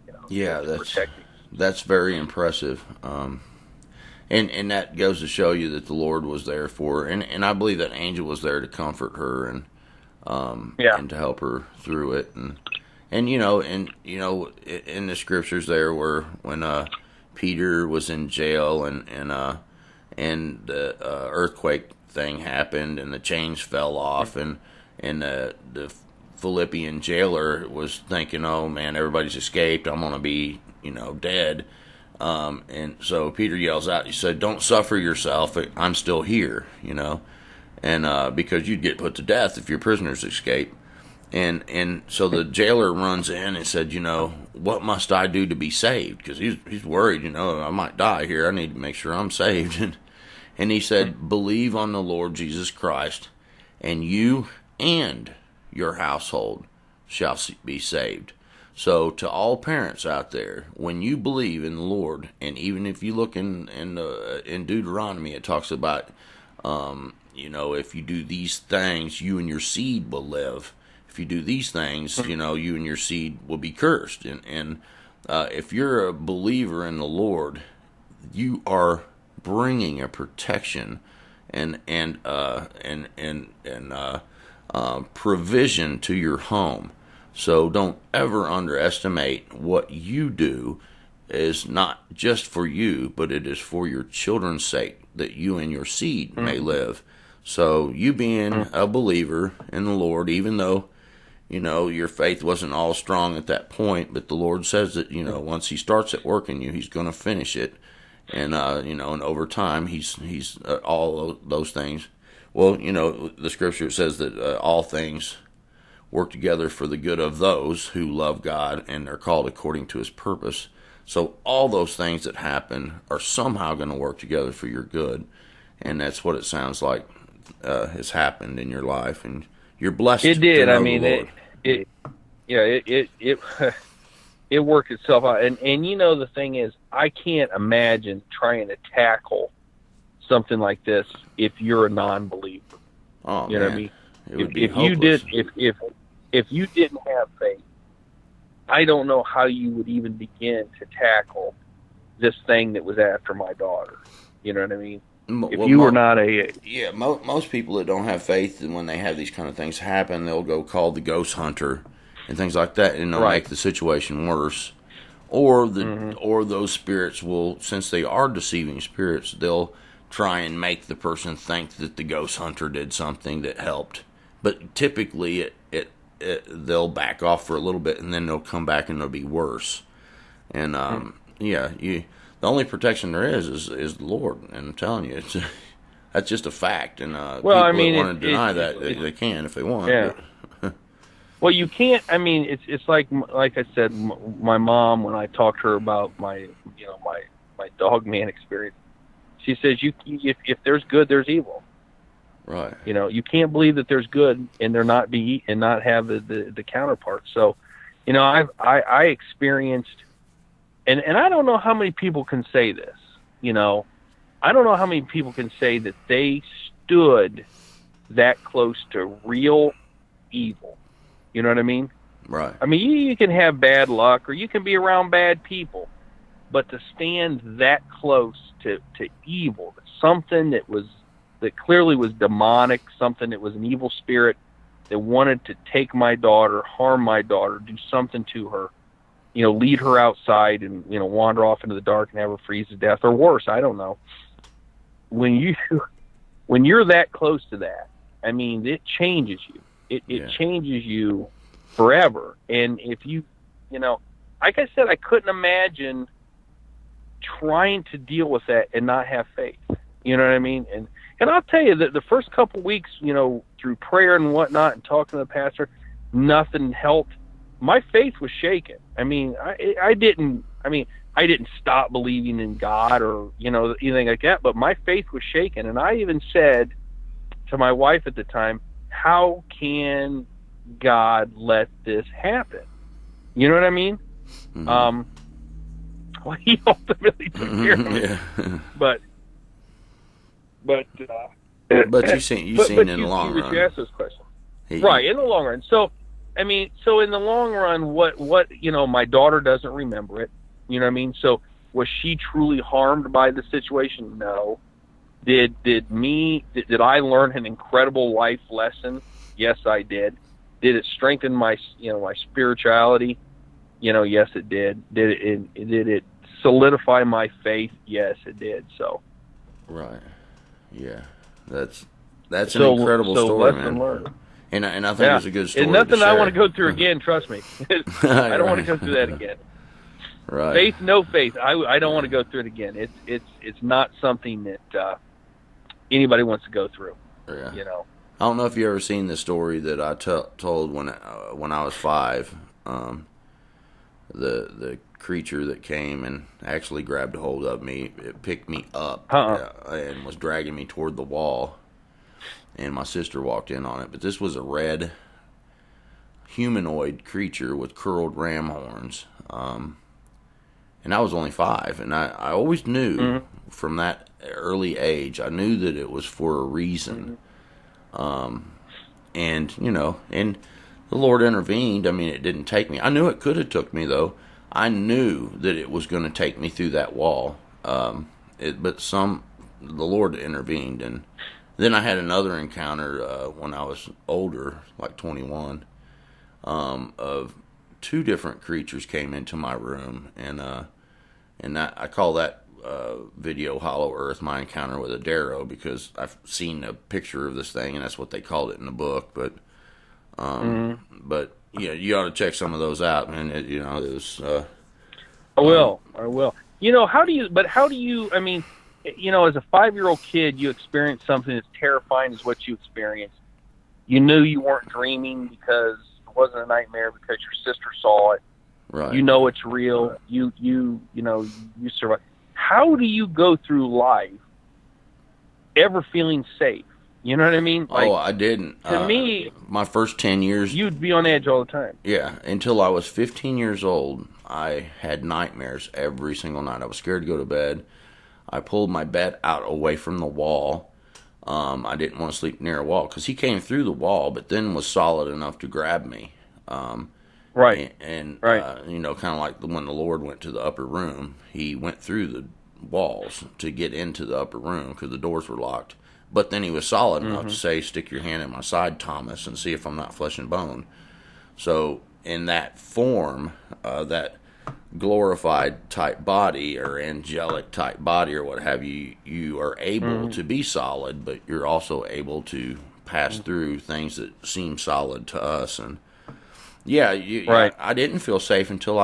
to protect me. That's very impressive. And that goes to show you that the Lord was there for her. And I believe that angel was there to comfort her and to help her through it. And in the scriptures there were when Peter was in jail and the earthquake thing happened and the chains fell off and the Philippian jailer was thinking, oh man, everybody's escaped, I'm going to be, dead. And so Peter yells out, he said, don't suffer yourself, I'm still here, and because you'd get put to death if your prisoners escape. And so the jailer runs in and said, what must I do to be saved? Because he's worried, I might die here, I need to make sure I'm saved. And he said, believe on the Lord Jesus Christ, and you and your household shall be saved. So to all parents out there, when you believe in the Lord, and even if you look in Deuteronomy, it talks about, if you do these things, you and your seed will live. If you do these things, you and your seed will be cursed. And if you're a believer in the Lord, you are bringing a protection and provision to your home. So don't ever underestimate what you do is not just for you, but it is for your children's sake, that you and your seed may live. So you being a believer in the Lord, even though, your faith wasn't all strong at that point, but the Lord says that, once he starts at work in you, he's going to finish it. And, and over time, he's all those things. Well, the scripture says that all things work together for the good of those who love God and are called according to his purpose. So all those things that happen are somehow going to work together for your good. And that's what it sounds like has happened in your life. And you're blessed. It did. I mean, it worked itself out. And the thing is, I can't imagine trying to tackle something like this if you're a non-believer. Oh, you know what I mean? It would be hopeless. if you didn't have faith, I don't know how you would even begin to tackle this thing that was after my daughter. You know what I mean? If you were not a... Yeah, most people that don't have faith, and when they have these kind of things happen, they'll go call the ghost hunter and things like that, and they'll make the situation worse. Or or those spirits will, since they are deceiving spirits, they'll try and make the person think that the ghost hunter did something that helped. But typically, they'll back off for a little bit, and then they'll come back and it'll be worse. And the only protection there is the Lord. And I'm telling you, that's just a fact. And people that want to deny that, they can if they want. Yeah. Well, you can't. I mean, it's like I said, my mom, when I talked to her about my Dogman experience, she says if there's good, there's evil. Right. You can't believe that there's good and there not have the counterpart. So, I experienced, and I don't know how many people can say this. I don't know how many people can say that they stood that close to real evil. You know what I mean? Right. I mean, you can have bad luck or you can be around bad people, but to stand that close to evil, something that clearly was demonic, something that was an evil spirit that wanted to take my daughter, harm my daughter, do something to her, lead her outside and, wander off into the dark and have her freeze to death or worse, I don't know. When you're that close to that, I mean, it changes you. It changes you forever. And if you like I said, I couldn't imagine trying to deal with that and not have faith. You know what I mean? And I'll tell you that the first couple weeks, through prayer and whatnot and talking to the pastor, nothing helped. My faith was shaken. I mean, I didn't stop believing in God or, anything like that, but my faith was shaken. And I even said to my wife at the time, how can God let this happen? You know what I mean? Mm-hmm. Well, he ultimately took care of it. Yeah. But you've seen in the long run. You asked those questions. Right, in the long run. So, I mean, in the long run, what my daughter doesn't remember it. You know what I mean? So, was she truly harmed by the situation? No. Did I learn an incredible life lesson? Yes, I did. Did it strengthen my my spirituality? Yes, it did. Did it solidify my faith? Yes, it did. So, right, yeah, that's an incredible story, man. Learned. And I think it's a good story. It's nothing I want to go through again. Trust me, I don't want to go through that again. Right. Faith, no faith. I don't want to go through it again. It's not something that anybody wants to go through. Yeah. I don't know if you ever seen the story that I told when I was 5. The creature that came and actually grabbed a hold of me, it picked me up and was dragging me toward the wall. And my sister walked in on it. But this was a red humanoid creature with curled ram horns. And I was only 5. And I always knew from that early age, I knew that it was for a reason. And the Lord intervened. I mean, it didn't take me. I knew it could have took me, though. I knew that it was going to take me through that wall. But the Lord intervened. And then I had another encounter when I was older, like 21, of 2 different creatures came into my room. And I call that video Hollow Earth, my encounter with a Darrow, because I've seen a picture of this thing, and that's what they called it in the book. But yeah, you ought to check some of those out, man. It was. I will. How do you? I mean, as a 5-year-old kid, you experience something as terrifying as what you experienced. You knew you weren't dreaming because it wasn't a nightmare because your sister saw it. Right. It's real. You survive. How do you go through life ever feeling safe? You know what I mean? I didn't. To me, my first 10 years, you'd be on edge all the time. Yeah, until I was 15 years old, I had nightmares every single night. I was scared to go to bed. I pulled my bed out away from the wall. I didn't want to sleep near a wall because he came through the wall, but then was solid enough to grab me. Right. And Right. kind of like when the Lord went to the upper room, he went through the walls to get into the upper room because the doors were locked. But then he was solid enough to say, "Stick your hand in my side, Thomas, and see if I'm not flesh and bone." So in that form, that glorified type body or angelic type body or what have you, you are able to be solid, but you're also able to pass through things that seem solid to us. And yeah, Right. I didn't feel safe until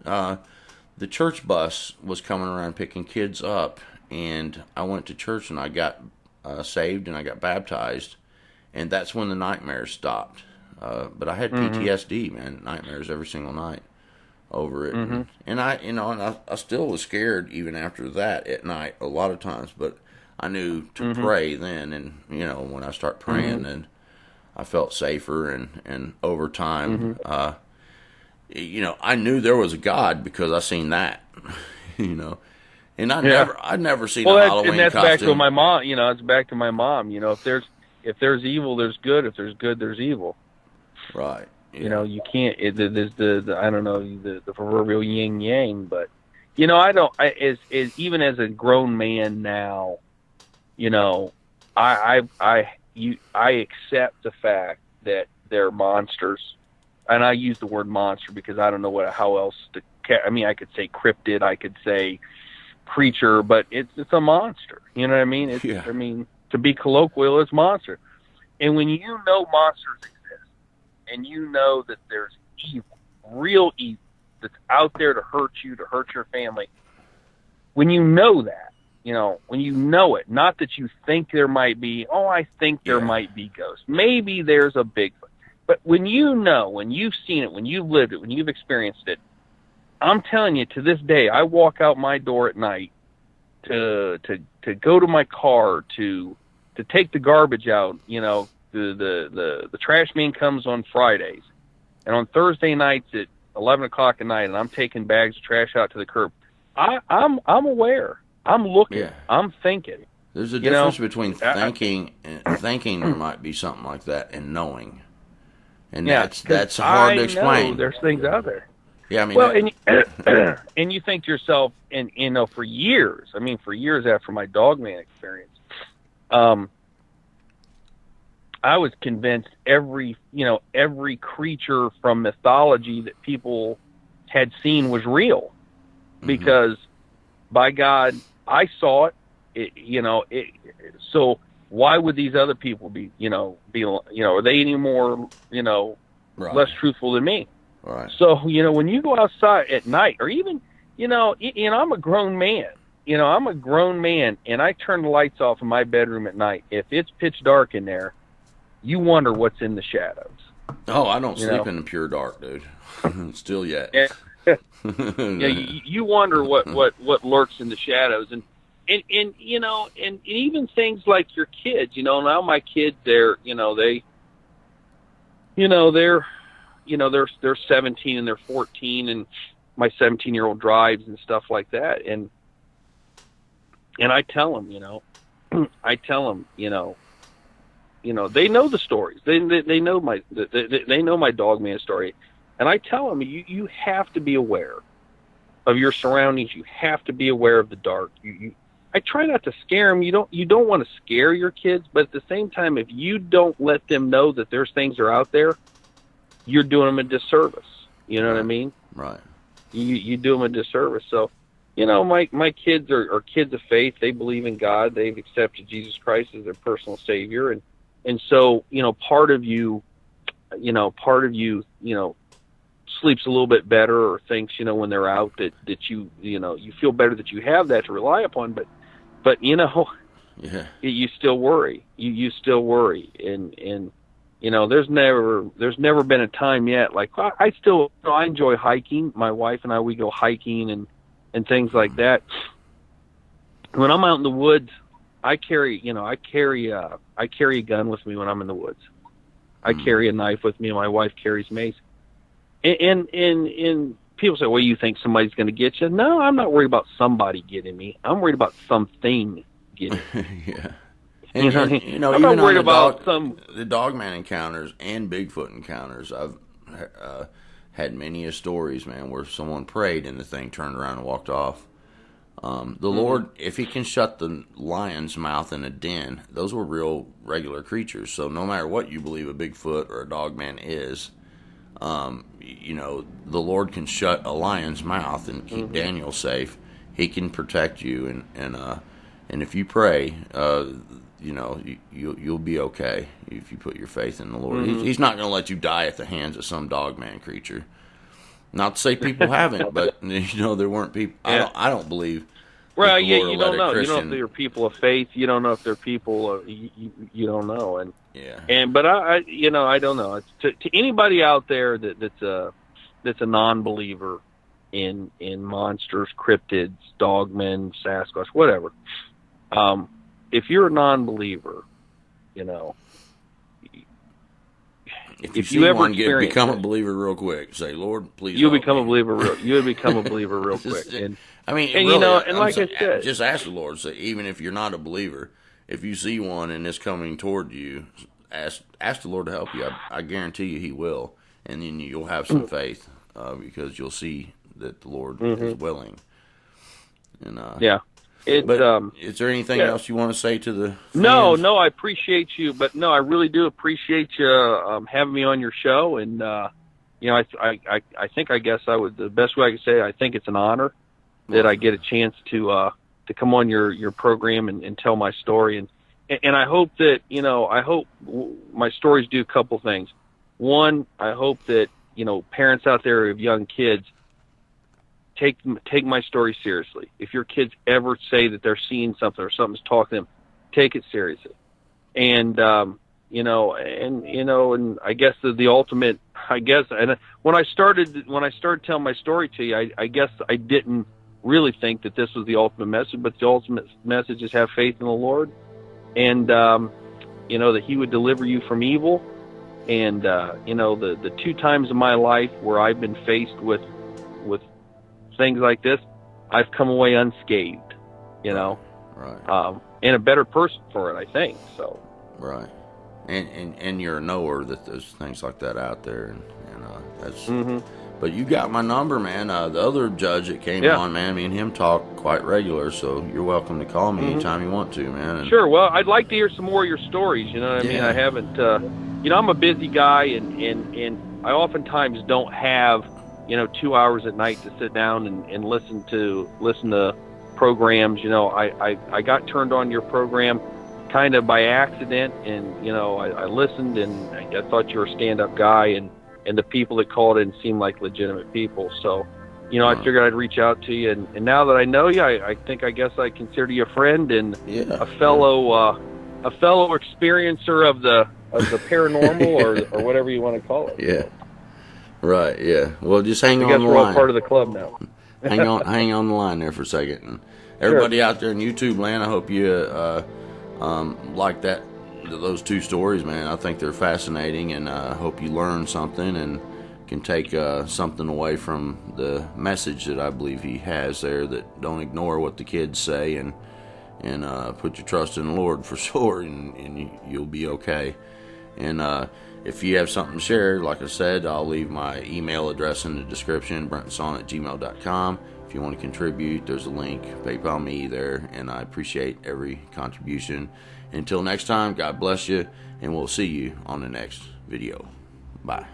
the church bus was coming around picking kids up, and I went to church and I got saved and I got baptized, and that's when the nightmares stopped. But I had PTSD, man, nightmares every single night over it, and I still was scared even after that at night a lot of times. But I knew to pray then, and when I start praying, then I felt safer, and over time, I knew there was a God because I seen that, and I'd never seen a Halloween and that's costume. back to my mom. It's back to my mom. If there's evil, there's good. If there's good, there's evil. Right. Yeah. You can't. There's the I don't know the proverbial yin yang, but I don't. Even as a grown man now, I accept the fact that they're monsters, and I use the word monster because I don't know how else to. I mean, I could say cryptid, I could say creature, but it's a monster. You know what I mean? I mean, to be colloquial, it's monster. And when you know monsters exist, and you know that there's evil, real evil, that's out there to hurt you, to hurt your family, when you know that, when you know it, not that you think there might be, I think there might be ghosts. Maybe there's a Bigfoot. But when when you've seen it, when you've lived it, when you've experienced it, I'm telling you, to this day, I walk out my door at night to go to my car, to take the garbage out. The trash man comes on Fridays, and on Thursday nights at 11 o'clock at night, and I'm taking bags of trash out to the curb. I'm aware. I'm looking. Yeah. I'm thinking. There's a difference between thinking there might be something like that and knowing, and that's hard to explain. There's things out there. Yeah, I mean. Well, and you think to yourself, and for years after my Dogman experience, I was convinced every creature from mythology that people had seen was real, because by God, I saw it. So why would these other people be are they any more, less truthful than me? Right. So, when you go outside at night, or even, I'm a grown man, and I turn the lights off in my bedroom at night. If it's pitch dark in there, you wonder what's in the shadows. Oh, I don't sleep in the pure dark, dude. Still yet. You wonder what lurks in the shadows, and even things like your kids. Now my kids, they're 17 and they're 14, and my 17-year-old drives and stuff like that, and I tell them, they know the stories. They know my Dogman story, and I tell them, you have to be aware of your surroundings. You have to be aware of the dark. I try not to scare them. You don't want to scare your kids, but at the same time, if you don't let them know that there's things are out there, you're doing them a disservice. You know what I mean? Right. You do them a disservice. So, my kids are kids of faith. They believe in God. They've accepted Jesus Christ as their personal Savior, and so part of you sleeps a little bit better, or thinks when they're out that you feel better that you have that to rely upon. But you still worry. You still worry, and there's never been a time yet. Like I enjoy hiking. My wife and I, we go hiking and things like that. When I'm out in the woods, I carry a gun with me when I'm in the woods. I carry a knife with me, and my wife carries mace. And people say, well, you think somebody's going to get you? No, I'm not worried about somebody getting me. I'm worried about something getting me. Yeah. I'm not worried about the Dogman encounters and Bigfoot encounters. had many stories, man, where someone prayed and the thing turned around and walked off. The Lord, if he can shut the lion's mouth in a den, those were real, regular creatures. So no matter what you believe a Bigfoot or a Dogman is, the Lord can shut a lion's mouth and keep Daniel safe. He can protect you, and if you pray, you'll be okay if you put your faith in the Lord. He's not going to let you die at the hands of some Dogman creature. Not to say people haven't, but there weren't people. Yeah. I don't believe. Well, yeah, you don't know. You don't know if they're people of faith. You don't know if they're people. You don't know, but I don't know. It's to anybody out there that's a non-believer in monsters, cryptids, dogmen, Sasquatch, whatever. If you're a non-believer, if you ever become a believer real quick, say, Lord, please. You'll become a believer. You'll become a believer real quick. I said, just ask the Lord. Say, even if you're not a believer, if you see one and it's coming toward you, ask the Lord to help you. I guarantee you, He will, and then you'll have some faith because you'll see that the Lord is willing. And is there anything else you want to say to the fans? No, I appreciate you, but no, I really do appreciate you having me on your show, and I guess the best way I could say, I think it's an honor that I get a chance to come on your program and tell my story, and I hope that my stories do a couple things. One, I hope that parents out there who have young kids take my story seriously. If your kids ever say that they're seeing something or something's talking to them, take it seriously. And and I guess the ultimate, and when I started telling my story to you, I guess I didn't really think that this was the ultimate message, but the ultimate message is have faith in the Lord, and that He would deliver you from evil. And the 2 times in my life where I've been faced with things like this, I've come away unscathed, right, and a better person for it, I think. So, right, and you're a knower that there's things like that out there, and that's. But you got my number, man. The other judge that came on, man, me and him talk quite regular, so you're welcome to call me anytime you want to, man. And sure. Well, I'd like to hear some more of your stories. You know what I mean? I haven't. I'm a busy guy, and I oftentimes don't have 2 hours at night to sit down and listen to programs. I got turned on your program kind of by accident, and I listened, and I thought you were a stand-up guy, and the people that called in seemed like legitimate people. So, I figured I'd reach out to you, and now that I know you, I guess I consider you a friend and a fellow experiencer of the paranormal or whatever you want to call it. Yeah. Right, yeah. Well, just hang on the line. I guess we're all part of the club now. hang on the line there for a second. And everybody out there in YouTube land, I hope you like those 2 stories, man. I think they're fascinating, and I hope you learn something and can take something away from the message that I believe he has there, that don't ignore what the kids say, and put your trust in the Lord for sure, and you'll be okay. And if you have something to share, like I said, I'll leave my email address in the description, brentonsawin@gmail.com. If you want to contribute, there's a link, PayPal me there, and I appreciate every contribution. Until next time, God bless you, and we'll see you on the next video. Bye.